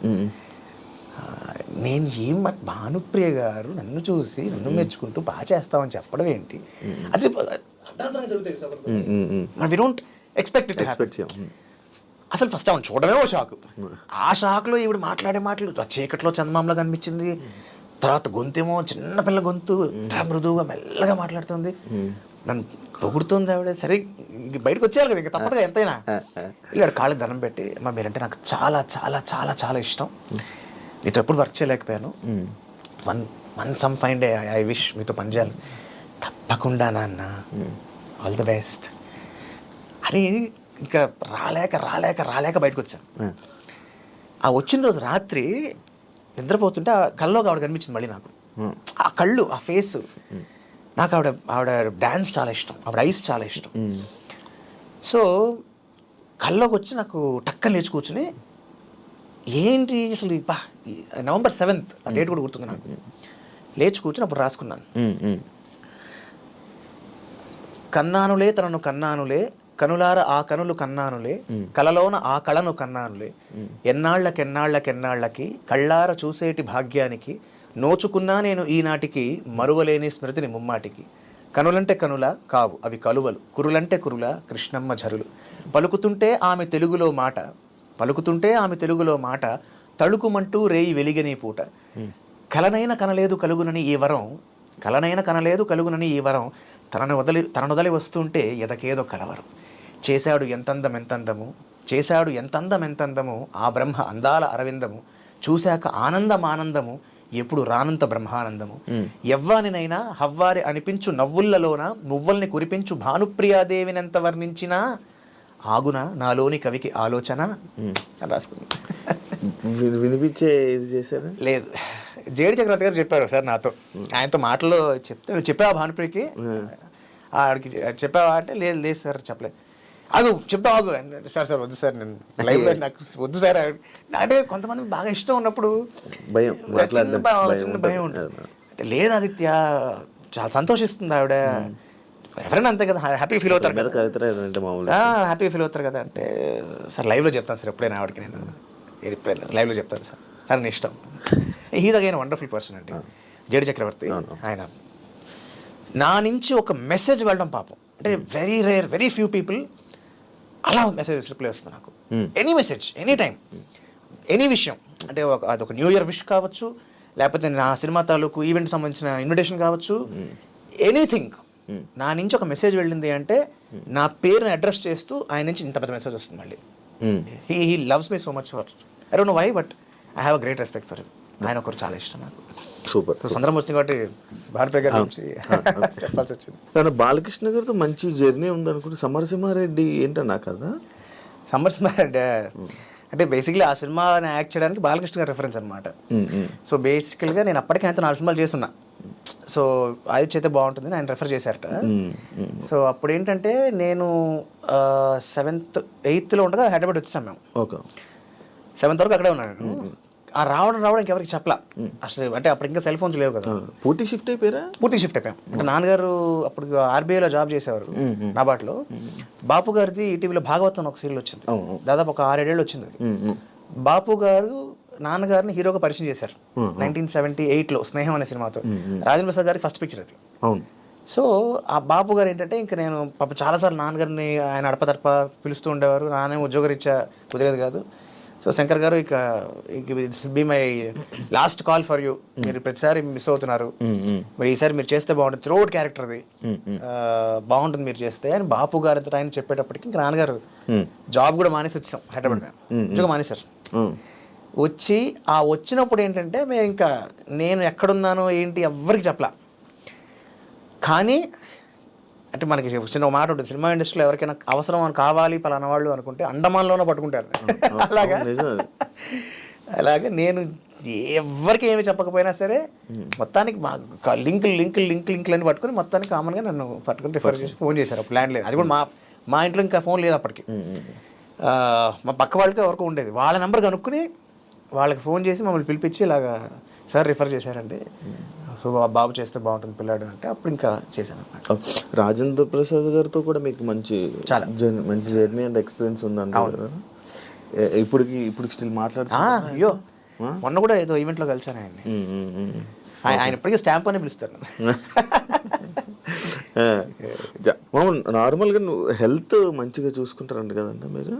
నేను భానుప్రియ గారు నన్ను చూసి నన్ను మెచ్చుకుంటూ బాగా చేస్తావని చెప్పడం ఏంటి? అది we don't expect it happen. అసలు ఫస్ట్ అవును చూడమే ఓ షాక్. ఆ షాక్లో ఈవిడ మాట్లాడే మాటలు ఆ చీకట్లో చందమామలా కనిపించింది. తర్వాత గొంతేమో చిన్నపిల్ల గొంతు, మృదువుగా మెల్లగా మాట్లాడుతుంది, నన్ను పొగుడుతుంది ఆవిడ. సరే బయటకు వచ్చేయాలి కదా, ఇంకా తప్పదుగా ఎంతైనా. ఇక్కడ కాళ్ళకి దండం పెట్టి, అమ్మ మీరంటే నాకు చాలా చాలా చాలా చాలా ఇష్టం, మీతో ఎప్పుడు వర్క్ చేయలేకపోయాను, one some fine day I wish మీతో పనిచేయాలి. తప్పకుండా నాన్న, ఆల్ ది బెస్ట్ అని ఇంకా రాలేక బయటకు వచ్చాను. ఆ వచ్చిన రోజు రాత్రి నిద్రపోతుంటే ఆ కళ్ళలోకి ఆవిడ కనిపించింది మళ్ళీ నాకు. ఆ కళ్ళు, ఆ ఫేస్, నాకు ఆవిడ డ్యాన్స్ చాలా ఇష్టం, ఆవిడ ఐస్ చాలా ఇష్టం. సో కళ్ళలోకి వచ్చి నాకు టక్కన లేచి కూర్చుని, ఏంటి అసలు November 7th ఆ డేట్ కూడా గుర్తుంది నాకు. లేచి కూర్చుని అప్పుడు రాసుకున్నాను, కన్నానులే తనను కన్నానులే, కనులార ఆ కనులు కన్నానులే, కలలోన ఆ కళను కన్నానులే, ఎన్నాళ్ళకి కళ్ళార చూసేటి భాగ్యానికి, నోచుకున్నా నేను ఈనాటికి మరువలేని స్మృతిని ముమ్మాటికి, కనులంటే కనుల కావు అవి కలువలు, కురులంటే కురుల కృష్ణమ్మ ఝరులు. పలుకుతుంటే ఆమె తెలుగులో మాట తళుకుమంటూ రేయి వెలిగని పూట. కలనైన కనలేదు కలుగునని ఈ వరం తననొదలి వస్తుంటే ఎదకేదో కలవరం. చేశాడు ఎంతందము ఆ బ్రహ్మ అందాల అరవిందము. చూశాక ఆనందము ఎప్పుడు రానంత బ్రహ్మానందము. ఎవ్వానినైనా హవ్వారి అనిపించు నవ్వుల్లలోన మువ్వల్ని కురిపించు భానుప్రియాదేవినెంత వర్ణించినా ఆగున నాలోని కవికి ఆలోచన అని రాసుకుంది. వినిపించే ఇది చేశారా? లేదు, జేడి చక్రవర్తి గారు చెప్పారు సార్ నాతో. ఆయనతో మాటలో చెప్తే నువ్వు చెప్పావా భానుప్రియకి, ఆడికి చెప్పావా అంటే లేదు లేదు సార్ చెప్పలేదు. అది చెప్తా ఆగు సార్ వద్దు సార్, నేను లైవ్లో నాకు వద్దు సార్ అంటే కొంతమంది బాగా ఇష్టం ఉన్నప్పుడు భయం, చిన్న భయం ఉంటుంది. లేదు ఆదిత్య, చాలా సంతోషిస్తుంది ఆవిడ, ఎవరైనా అంతే కదా, హ్యాపీ ఫీల్ అవుతారు కదా అంటే సార్ లైవ్లో చెప్తాను సార్ ఎప్పుడైనా ఆవిడకి, నేను ఎప్పుడైనా లైవ్లో చెప్తాను సార్ నీ ఇష్టం. హీజ్ అగైన్ వండర్ఫుల్ పర్సన్ అండి జేడి చక్రవర్తి. ఆయన నా నుంచి ఒక మెసేజ్ వెళ్ళడం పాపం అంటే very rare, very few people అలా మెసేజ్ రిప్లై వస్తుంది నాకు. Any message, any time, any విషయం అంటే అదొక న్యూ ఇయర్ విష్ కావచ్చు, లేకపోతే నా సినిమా తాలూకు ఈవెంట్ సంబంధించిన ఇన్విటేషన్ కావచ్చు, ఎనీథింగ్. నా నుంచి ఒక మెసేజ్ వెళ్ళింది అంటే నా పేరుని అడ్రస్ చేస్తూ ఆయన నుంచి ఇంత పెద్ద మెసేజ్ వస్తుంది మళ్ళీ. He loves me so much for, I don't know why, but I have a great respect for him. ఆయన ఒకరు చాలా ఇష్టం నాకు. సూపర్. సందర్భం వచ్చింది కాబట్టి భారతీయ గారి గురించి చెప్పాల్సి వచ్చింది. కానీ బాలకృష్ణ గారితో మంచి జర్నీ ఉందనుకుంటే సమరసింహారెడ్డి ఏంటన్నా కదా? సమరసింహారెడ్డి అంటే బేసిక్లీ ఆ సినిమాని యాక్ట్ చేయడానికి బాలకృష్ణ గారి రెఫరెన్స్ అనమాట. సో బేసికల్గా నేను అప్పటికే ఆయనతో 4 సినిమాలు చేస్తున్నా. సో అది చేస్తే బాగుంటుంది ఆయన రెఫర్ చేశారట. సో అప్పుడు ఏంటంటే నేను 7th 8th ఉండగా హైదరాబాద్ వచ్చేసాం మేము. ఓకే. 7th వరకు అక్కడే ఉన్నాను నేను. ఆ రావడం ఇంకెవరికి చెప్పలా అసలు, అంటే అప్పుడు ఇంకా సెల్ ఫోన్స్ లేవు కదా. పూర్తి షిఫ్ట్ అయిపోయాం. అంటే నాన్నగారు అప్పుడు ఆర్బీఐలో జాబ్ చేసేవారు నాబాట్లో. బాపు గారిది ఈటీవీలో భాగవతం ఒక సీరియల్ వచ్చింది, దాదాపు ఒక 6-7 ఏళ్ళు వచ్చింది అది. బాపు గారు నాన్నగారిని హీరోగా పరిచయం చేశారు 1978లో స్నేహం అనే సినిమాతో. రాజేంద్ర ప్రసాద్ గారికి ఫస్ట్ పిక్చర్ అది. అవును. సో ఆ బాపు గారు ఏంటంటే ఇంకా నేను పాప చాలాసార్లు నాన్నగారిని ఆయన అడపదడప పిలుస్తూ ఉండేవారు. నాన్న ఉద్యోగరీత్యా కుదిరేది కాదు. సో శంకర్ గారు ఇక be my last call for you, మీరు ప్రతిసారి మిస్ అవుతున్నారు, మరి ఈసారి మీరు చేస్తే బాగుంటుంది, త్రోట్ క్యారెక్టర్ది బాగుంటుంది మీరు చేస్తే అని బాపు గారు ఆయన చెప్పేటప్పటికి ఇంకా నాన్నగారు జాబ్ కూడా మానేసి వచ్చాం హైదరాబాద్. ఉద్యోగం మానేశారు. వచ్చి వచ్చినప్పుడు ఏంటంటే మేము ఇంకా నేను ఎక్కడున్నానో ఏంటి ఎవ్వరికి చెప్పలా. కానీ అంటే మనకి చిన్న మాట ఉంటుంది, సినిమా ఇండస్ట్రీలో ఎవరికైనా అవసరం అని కావాలి పలానా వాళ్ళు అనుకుంటే అండమాన్లోనే పట్టుకుంటారు. అలాగే నేను ఎవరికి ఏమి చెప్పకపోయినా సరే మొత్తానికి మా లింకులు అని పట్టుకుని మొత్తానికి కామన్గా నన్ను పట్టుకుని రిఫర్ చేసి ఫోన్ చేశారు. ప్లాన్ లేదు, అది కూడా మా ఇంట్లో ఇంకా ఫోన్ లేదు అప్పటికి. మా పక్క వాళ్ళకి ఎవరికి ఉండేది, వాళ్ళ నెంబర్ కనుక్కుని వాళ్ళకి ఫోన్ చేసి మమ్మల్ని పిలిపించి ఇలాగా సార్ రిఫర్ చేశారండి, సో బాబు చేస్తే బాగుంటుంది పిల్లాడు అంటే అప్పుడు ఇంకా చేశాను అన్నమాట. రాజేంద్ర ప్రసాద్ గారితో కూడా మీకు మంచి జర్నీ అండ్ ఎక్స్పీరియన్స్ ఉందండి. ఇప్పుడు స్టిల్ మాట్లాడుతున్నారు? అయ్యో మొన్న కూడా ఏదో ఈవెంట్లో కలిసాను ఆయన్ని. ఆయన ఇప్పటికీ స్టాంప్ అని పిలుస్తారు. నార్మల్గా హెల్త్ మంచిగా చూసుకుంటారంట కదండి మీరు?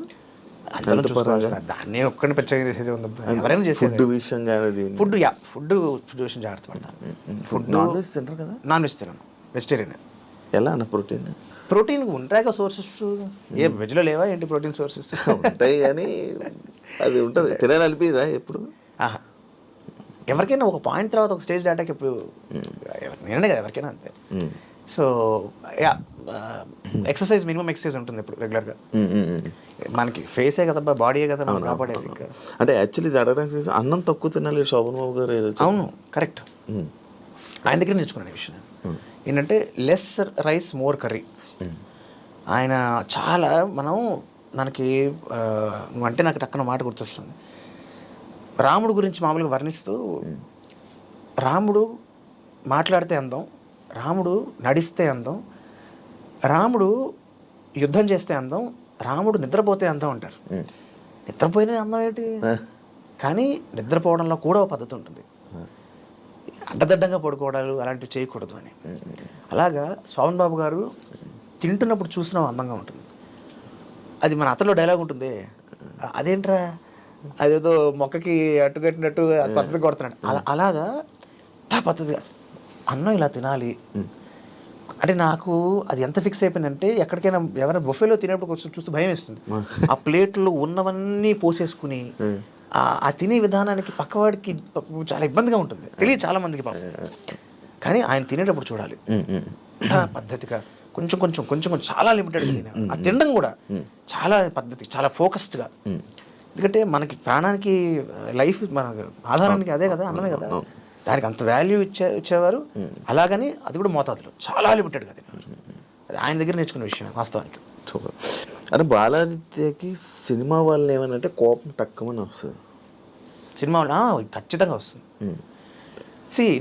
దాన్ని ఒక్కడిని పెద్దగా చేసేది ఉంది, ఎవరైనా చేసేది. ఫుడ్ విషయం కానీ ఫుడ్ విషయం జాగ్రత్త పడతాను. ఫుడ్ నాన్ వెజ్ తింటారు కదా? నాన్ వెజ్ తినను, వెజిటేరియన్. ఎలా అన్న ప్రోటీన్ ఉంటాయి కదా సోర్సెస్, ఏ వెజ్లో లేవా ఏంటి ప్రోటీన్ సోర్సెస్? ఉంటాయి కానీ అది ఉంటుంది, తినాలనిపిదా ఎప్పుడు? ఎవరికైనా ఒక పాయింట్ తర్వాత ఒక స్టేజ్ దాటాక ఇప్పుడు నేనే కదా ఎవరికైనా అంతే. సో ఎక్సర్సైజ్ మినిమం ఎక్సర్సైజ్ ఉంటుంది ఇప్పుడు రెగ్యులర్గా. మనకి ఫేసే కదా బాడీయే కదా మనం కాపాడేది. అంటే యాక్చువల్లీ ఇది అడగడానికి అన్నం తక్కువ తినాలి శోభన్ బాబు గారు ఏదో. అవును కరెక్ట్, ఆయన దగ్గర నేర్చుకున్నాను ఈ విషయం ఏంటంటే లెస్ రైస్ మోర్ కర్రీ. ఆయన చాలా మనకి అంటే నాకు టక్కన మాట గుర్తొస్తుంది. రాముడు గురించి మామూలుగా వర్ణిస్తూ, రాముడు మాట్లాడితే అందం, రాముడు నడిస్తే అందం, రాముడు యుద్ధం చేస్తే అందం, రాముడు నిద్రపోతే అందం అంటారు. నిద్రపోయిన అందం ఏంటి? కానీ నిద్రపోవడంలో కూడా ఒక పద్ధతి ఉంటుంది. అడ్డదడ్డంగా పడుకోవడాలు అలాంటివి చేయకూడదు అని. అలాగా శోభన్ బాబు గారు తింటున్నప్పుడు చూసినా అందంగా ఉంటుంది. అది మన అతలో డైలాగ్ ఉంటుంది, అదేంట్రా అదేదో మొక్కకి అట్టుకట్టినట్టు పద్ధతి కొడుతున్నాడు. అలాగా పద్ధతిగా అన్నం ఇలా తినాలి అంటే నాకు అది ఎంత ఫిక్స్ అయిపోయిందంటే ఎక్కడికైనా ఎవరైనా బొఫేలో తినేప్పుడు కొంచెం చూస్తూ భయం వేస్తుంది. ఆ ప్లేట్లో ఉన్నవన్నీ పోసేసుకుని ఆ తినే విధానానికి పక్కవాడికి చాలా ఇబ్బందిగా ఉంటుంది, తెలియదు చాలా మందికి పాపం. కానీ ఆయన తినేటప్పుడు చూడాలి పద్ధతిగా కొంచెం కొంచెం కొంచెం కొంచెం చాలా లిమిటెడ్గా తినేవాడు. ఆ తినడం కూడా చాలా పద్ధతి, చాలా ఫోకస్డ్గా. ఎందుకంటే మనకి ప్రాణానికి లైఫ్ మన ఆధారానికి అదే కదా, అన్నమే కదా, దానికి అంత వాల్యూ ఇచ్చేవారు. అలాగని అది కూడా మోతాదులో చాలా లిమిటెడ్గా తినేవారు. అది ఆయన దగ్గర నేర్చుకున్న విషయం వాస్తవానికి. సూపర్. అంటే బాలాదిత్యకి సినిమా వాళ్ళు ఏమనంటే కోపం తక్కువని వస్తుంది. సినిమా వాళ్ళు ఖచ్చితంగా వస్తుంది.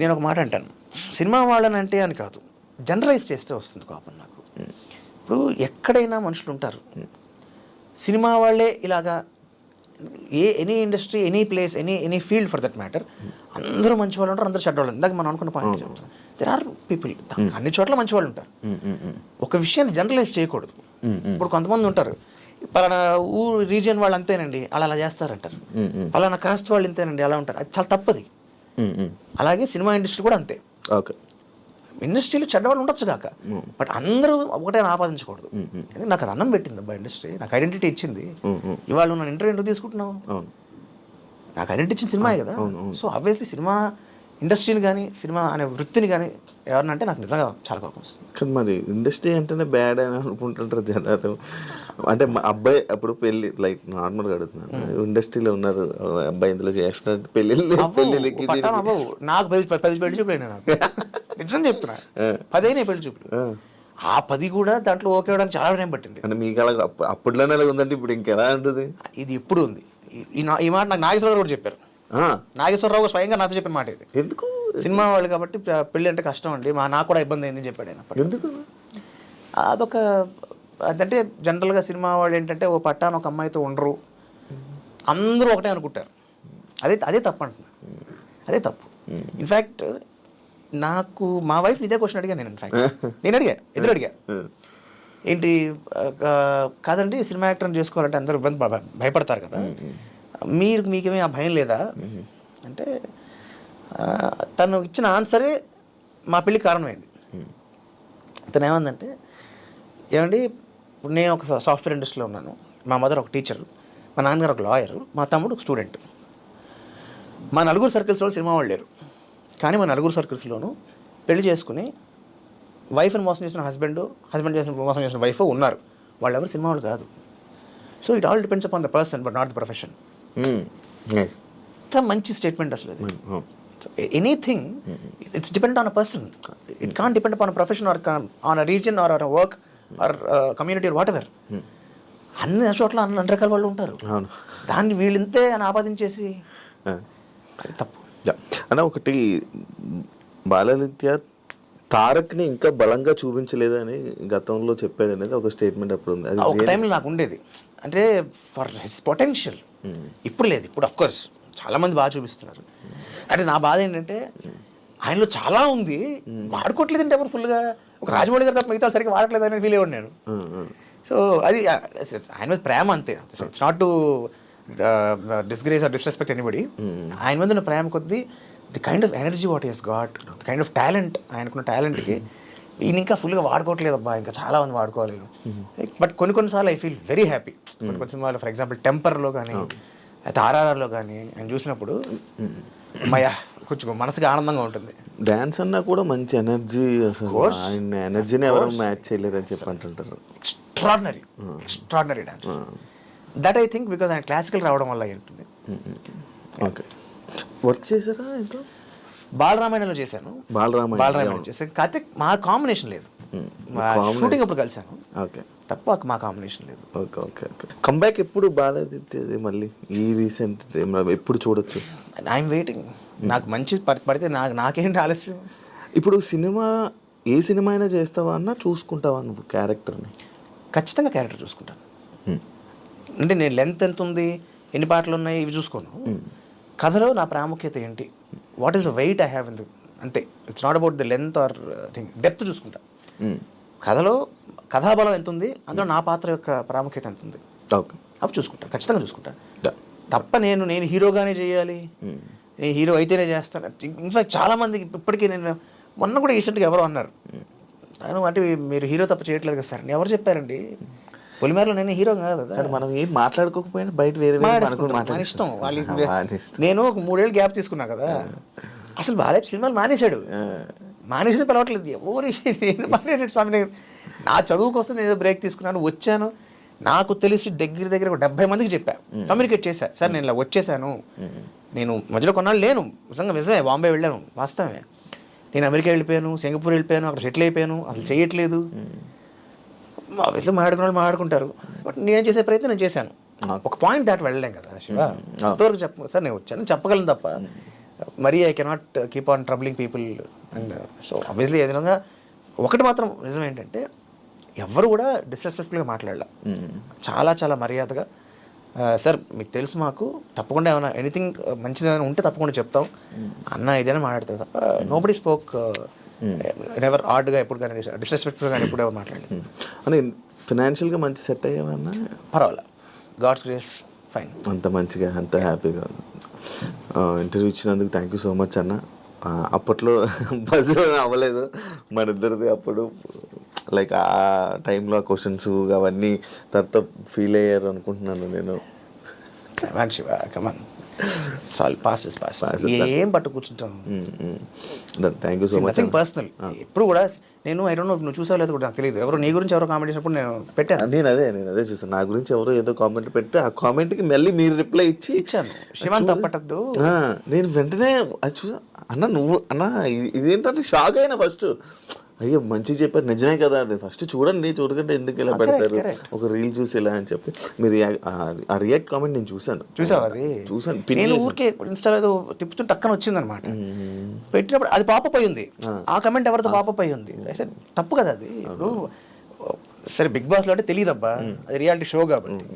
నేను ఒక మాట అంటాను, సినిమా వాళ్ళని అంటే అని కాదు, జనరలైజ్ చేస్తే వస్తుంది కోపం నాకు. ఇప్పుడు ఎక్కడైనా మనుషులు ఉంటారు, సినిమా వాళ్ళే ఇలాగా any industry, any place, any field for that matter, అందరూ మంచి వాళ్ళు ఉంటారు, అందరూ చెడ్డ వాళ్ళు. ఇందాక మనం అనుకున్న పాయింట్ చెప్తాం, దెర్ ఆర్ పీపుల్, అన్ని చోట్ల మంచి వాళ్ళు ఉంటారు. ఒక విషయాన్ని జనరలైజ్ చేయకూడదు. ఇప్పుడు కొంతమంది ఉంటారు, పలానా ఊరు రీజియన్ వాళ్ళు అంతేనండి అలా చేస్తారంటారు, పలానా కాస్ట్ వాళ్ళు ఇంతేనండి అలా ఉంటారు. అది చాలా తప్పది. అలాగే సినిమా ఇండస్ట్రీ కూడా అంతే. ఓకే, ఇండస్ట్రీలో చెడ్డవాళ్ళు ఉండొచ్చు కాక, బట్ అందరూ ఒకటే ఆపాదించకూడదు. నాకు అది అన్నం పెట్టింది అబ్బా ఇండస్ట్రీ, నాకు ఐడెంటిటీ ఇచ్చింది. ఇవాళ నన్ను ఇంటర్వ్యూ ఎందుకు తీసుకుంటున్నావు, నాకు ఐడెంటిటీ ఇచ్చిన సినిమాయే కదా. సో ఆబ్వియస్లీ సినిమా ఇండస్ట్రీని కానీ సినిమా అనే వృత్తిని కానీ ఎవరన్నా అంటే నాకు నిజంగా చాలా కోపం వస్తుంది. కానీ మరి ఇండస్ట్రీ అంటేనే బ్యాడ్ అని అనుకుంటుంటారు జనాలు. అంటే మా అబ్బాయి అప్పుడు పెళ్ళి లైక్ నార్మల్గా అడుగుతున్నాను, ఇండస్ట్రీలో ఉన్నారు అబ్బాయి ఇందులో చేస్తున్నట్టు పెళ్ళిళ్ళకి నాకు 10 పెళ్లి చూపులు అయినా, నాకు నిజం చెప్తున్నా 10 పెళ్లి చూపులు. ఆ 10 కూడా దాంట్లో ఓకే అవడానికి చాలా టైం పట్టింది. అంటే మీకు అలా అప్పట్లోనే అలా ఉందంటే ఇప్పుడు ఇంకెలా ఉంటుంది? ఇది ఎప్పుడు ఉంది ఈ మాట నాకు నాగేశ్వరరావు కూడా చెప్పారు. నాగేశ్వరరావు స్వయంగా నాతో చెప్పిన మాట ఇది. ఎందుకు? సినిమా వాళ్ళు కాబట్టి పెళ్ళి అంటే కష్టం అండి, నాకు కూడా ఇబ్బంది అయిందని చెప్పాడు ఆయన. ఎందుకు? అదొక అదంటే జనరల్గా సినిమా వాళ్ళు ఏంటంటే ఓ పట్టాను ఒక అమ్మాయితో ఉండరు, అందరూ ఒకటే అనుకుంటారు. అదే తప్పు అంటున్నా, అదే తప్పు. ఇన్ఫ్యాక్ట్ నాకు మా వైఫ్ ఇదే క్వశ్చన్ అడిగాను నేను. నేను ఎదురు అడిగా, ఏంటి కాదండి సినిమా యాక్టర్ని చేసుకోవాలంటే అందరూ భయపడతారు కదా, మీకేమీ ఆ భయం లేదా అంటే తను ఇచ్చిన ఆన్సరే మా పెళ్ళికి కారణమైంది. తను ఏమందంటే, ఏమండి ఇప్పుడు నేను ఒక సాఫ్ట్వేర్ ఇండస్ట్రీలో ఉన్నాను, మా మదర్ ఒక టీచర్, మా నాన్నగారు ఒక లాయరు, మా తమ్ముడు ఒక స్టూడెంట్. మా నలుగురు సర్కిల్స్లో సినిమా వాళ్ళు లేరు, కానీ మా నలుగురు సర్కిల్స్లోనూ పెళ్లి చేసుకుని వైఫ్ని మోసం చేసిన హస్బెండ్ మోసం చేసిన వైఫ్ ఉన్నారు. వాళ్ళు ఎవరు సినిమా వాళ్ళు కాదు. So it all depends upon the person but not the profession. మంచి స్టేట్మెంట్ అసలు. Anything it's depend on a person, it can't depend upon a profession or on a reason or a work or community or whatever. అన్ని చోట్ల అన్ని రకాల వాళ్ళు ఉంటారు. దాన్ని వీళ్ళింతే అని ఆపాదించేసి అది తప్పు. అన్న ఒకటి, బాలాదిత్య తారక్ని ఇంకా బలంగా చూపించలేదని గతంలో చెప్పాడు అనేది ఒక స్టేట్మెంట్ అప్పుడు ఉంది. అది ఒక టైంలో నాకు ఉండేది, అంటే ఫర్ హిస్ పొటెన్షియల్. ఇప్పుడు లేదు, ఇప్పుడు అఫ్కోర్స్ చాలా మంది బాగా చూపిస్తున్నారు. అంటే నా బాధ ఏంటంటే ఆయనలో చాలా ఉంది, వాడుకోవట్లేదంటే ఎవరు ఫుల్గా. ఒక రాజమౌళి గారు తప్ప మిగతా సరిగ్గా వాడట్లేదు అని ఫీల్ అయ్యాను నేను. సో అది ఆయన మీద ప్రేమ అంతే, it's not to disgrace or disrespect anybody. ఆయన మీద ఉన్న ప్రేమ కొద్దీ the kind of energy what is got, the kind of talent, ఆయనకున్న టాలెంట్కి ఈయన ఇంకా ఫుల్గా వాడుకోవట్లేదు అబ్బా, ఇంకా చాలా మంది వాడుకోవాలి. బట్ కొన్నిసార్లు ఐ ఫీల్ వెరీ హ్యాపీ. కొన్ని సినిమాలు ఫర్ ఎగ్జాంపుల్ టెంపర్లో కానీ అయితే ఆర్ఆర్ఆర్లో కానీ ఆయన చూసినప్పుడు మయా కొంచెం మనసుకి ఆనందంగా ఉంటుంది. డ్యాన్స్ అన్నా కూడా మంచి ఎనర్జీ, అసలు ఆయన ఎనర్జీని ఎవరు మ్యాచ్ చేయలేరు అని చెప్పి అంటుంటారు. Extraordinary dance that I think because ఆయన క్లాసికల్ రావడం వల్ల ఉంటుంది. ఓకే, వర్క్ చేశారా ఇంకా? బాలరామాయణంలో చేశాను, బాలరామాయణం చేశాను. కాకపోతే మా కాంబినేషన్ లేదు, షూటింగ్ అప్పుడు కలిసాను. ఓకే, తప్ప మా కాంబినేషన్ లేదు. Okay okay okay. కంబ్యాక్ ఎప్పుడు బాలాదిత్యది మళ్ళీ ఈ రీసెంట్ ఎప్పుడు చూడొచ్చు? I'm waiting. నాకు మంచి పడితే నాకేంటి ఆలస్యం. ఇప్పుడు సినిమా ఏ సినిమా అయినా చేస్తావా అన్నా చూసుకుంటావా నువ్వు క్యారెక్టర్ని? ఖచ్చితంగా క్యారెక్టర్ చూసుకుంటాను. అంటే నేను లెంత్ ఎంత ఉంది, ఎన్ని పాటలు ఉన్నాయి ఇవి చూసుకోను. కథలో నా ప్రాముఖ్యత ఏంటి, what is the weight I have in the అంతే. It's not about the length or thing, depth చూసుకుంటా. కథలో కథాబలం ఎంత ఉంది, అందులో నా పాత్ర యొక్క ప్రాముఖ్యత ఎంత ఉంది, ఓకే, అవి చూసుకుంటా, ఖచ్చితంగా చూసుకుంటా. తప్ప నేను హీరోగానే చేయాలి, నేను హీరో అయితేనే చేస్తాను. ఇన్ఫాక్ట్ చాలామందికి ఇప్పటికీ, నేను మొన్న కూడా రీసెంట్గా ఎవరో అన్నారు, నేను అంటే మీరు హీరో తప్ప చేయట్లేదు కదా సార్. ఎవరు చెప్పారండి? పొలిమేరలో నేను హీరో కాదు కదా. మనం ఏం మాట్లాడుకోకపోయినా బయట వేరే మన ఇష్టం వాళ్ళకి. నేను ఒక 3 ఏళ్ళు గ్యాప్ తీసుకున్నా కదా, అసలు బాలయ్య సినిమాలు మానేశాడు, మానేసిన పిలవట్లేదు ఎవరు. నేను మానేసాడు స్వామి. నేను నా చదువు కోసం నేను ఏదో బ్రేక్ తీసుకున్నాను, వచ్చాను. నాకు తెలిసి దగ్గర ఒక 70 మందికి చెప్పా, కమ్యూనికేట్ చేశా, సార్ నేను ఇలా వచ్చేసాను, నేను మధ్యలో కొన్నాళ్ళు లేను, నిజమే బాంబే వెళ్ళాను, వాస్తవమే. నేను అమెరికా వెళ్ళిపోయాను, సింగపూర్ వెళ్ళిపోయాను, అక్కడ సెటిల్ అయిపోయాను, అసలు చేయట్లేదు. ఆబ్వియస్లీ మాట్లాడుకున్న వాళ్ళు మాట్లాడుకుంటారు, బట్ నేను చేసే ప్రయత్నం నేను చేశాను. ఒక పాయింట్ దాటి వెళ్ళలేం కదా శివ. అంతవరకు చెప్ప సార్ నేను వచ్చాను చెప్పగలను తప్ప, మరీ I cannot keep on troubling people. And so obviously ఏ విధంగా ఒకటి మాత్రం నిజం ఏంటంటే, ఎవరు కూడా డిస్రెస్పెక్ట్ఫుల్గా మాట్లాడలే, చాలా చాలా మర్యాదగా, సార్ మీకు తెలుసు మాకు, తప్పకుండా ఏమైనా ఎనీథింగ్ మంచిది ఏమైనా ఉంటే తప్పకుండా చెప్తాం అన్న, ఇదైనా మాట్లాడతారు తప్ప నోబడీ స్పోక్ ఎవర్ ఆర్డ్గా ఎప్పుడు కానీ డిస్రెస్పెక్ట్ఫుల్గా కానీ ఎప్పుడు ఎవరు మాట్లాడలేదు. అని ఫినాన్షియల్గా మంచి సెట్ అయ్యేవన్నా? పర్వాలే, గాడ్స్ గ్రేస్, ఫైన్. అంత మంచిగా, అంత హ్యాపీగా. ఇంటర్వ్యూ ఇచ్చినందుకు థ్యాంక్ యూ సో మచ్ అన్న. అప్పట్లో బజ్ అవ్వలేదు మన ఇద్దరిది అప్పుడు, లైక్ ఆ టైంలో క్వశ్చన్స్ అవన్నీ తర్వాత ఫీల్ అయ్యారు అనుకుంటున్నాను నేను. ఏం పట్టు కూర్చుంటాను. Thank you so much. Personal ఎప్పుడు కూడా నేను ఐ డోంట్ నో, నువ్వు చూసావు లేదు కూడా నాకు తెలియదు, ఎవరు నీ గురించి ఎవరో కామెంట్ చేసినప్పుడు నేను పెట్టాను. నేను అదే చూసాను, నా గురించి ఎవరో ఏదో కామెంట్ పెడితే ఆ కామెంట్కి మళ్ళీ మీరు రిప్లై ఇచ్చాను, శివన్ తప్పటద్దు. నేను వెంటనే అది చూసా, అన్న నువ్వు అన్న ఇదేంటంటే షాక్ అయినా ఫస్ట్. అయ్యో మంచిగా చెప్పారు, నిజమే కదా, అది ఫస్ట్ చూడకంటే ఎందుకు ఇలా పెడతారు, ఒక రీల్ చూసి ఇలా అని చెప్పి మీరు ఆ రియాక్ట్ కామెంట్ నేను చూసాను. అది చూసాను. నేను ఊరికే ఇన్స్టాలో ఏదో తిప్పుతుంటే టక్కన వచ్చింది అనమాట, పెట్టినప్పుడు అది పాపప్ అయ్యింది, ఆ కమెంట్ ఎవరితో పాపప్ అయ్యింది. తప్పు కదా అది. ఇప్పుడు సరే బిగ్ బాస్లో అంటే తెలియదబ్బా, అది రియాలిటీ షో కాబట్టి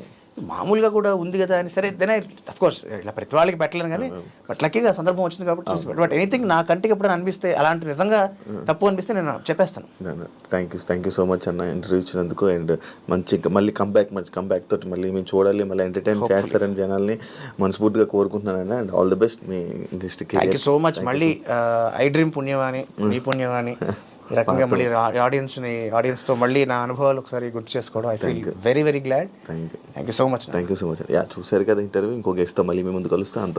మామూలుగా కూడా ఉంది కదా అని, సరే దెన్ అఫ్ కోర్స్ ఇలా ప్రతి వాళ్ళకి పెట్టలేను కానీ, బట్ లక్కీగా సందర్భం వచ్చింది కాబట్టి. బట్ ఎనీథింగ్ నా కంటికి ఎప్పుడైనా అనిపిస్తే, అలాంటి నిజంగా తప్పు అనిపిస్తే నేను చెప్పేస్తాను. థ్యాంక్ యూ సో మచ్ అన్న ఇంటర్వ్యూ ఇచ్చినందుకు. అండ్ మంచి మళ్ళీ కంబ్యాక్ తోటి మళ్ళీ మేము చూడాలి, మళ్ళీ ఎంటర్టైన్ చేస్తారని జనాల్ని మనస్ఫూర్తిగా కోరుకుంటున్నాను. అండ్ ఆల్ ది బెస్ట్ మీ ఇండస్ట్రీకి. Thank you so much. మళ్ళీ ఐ డ్రీమ్ పుణ్యవాణి, మీ పుణ్యవాణి, ఈ రకంగా మళ్ళీ ఆడియన్స్తో మళ్ళీ నా అనుభవాలు ఒకసారి గుర్తు చేసుకోవడం, I feel very very glad. Thank you so much. Thank you so much. చూసారు కదా ఇంటర్వ్యూ, ఇంకో గెస్ట్తో మళ్ళీ మీ ముందు కలుస్తాను.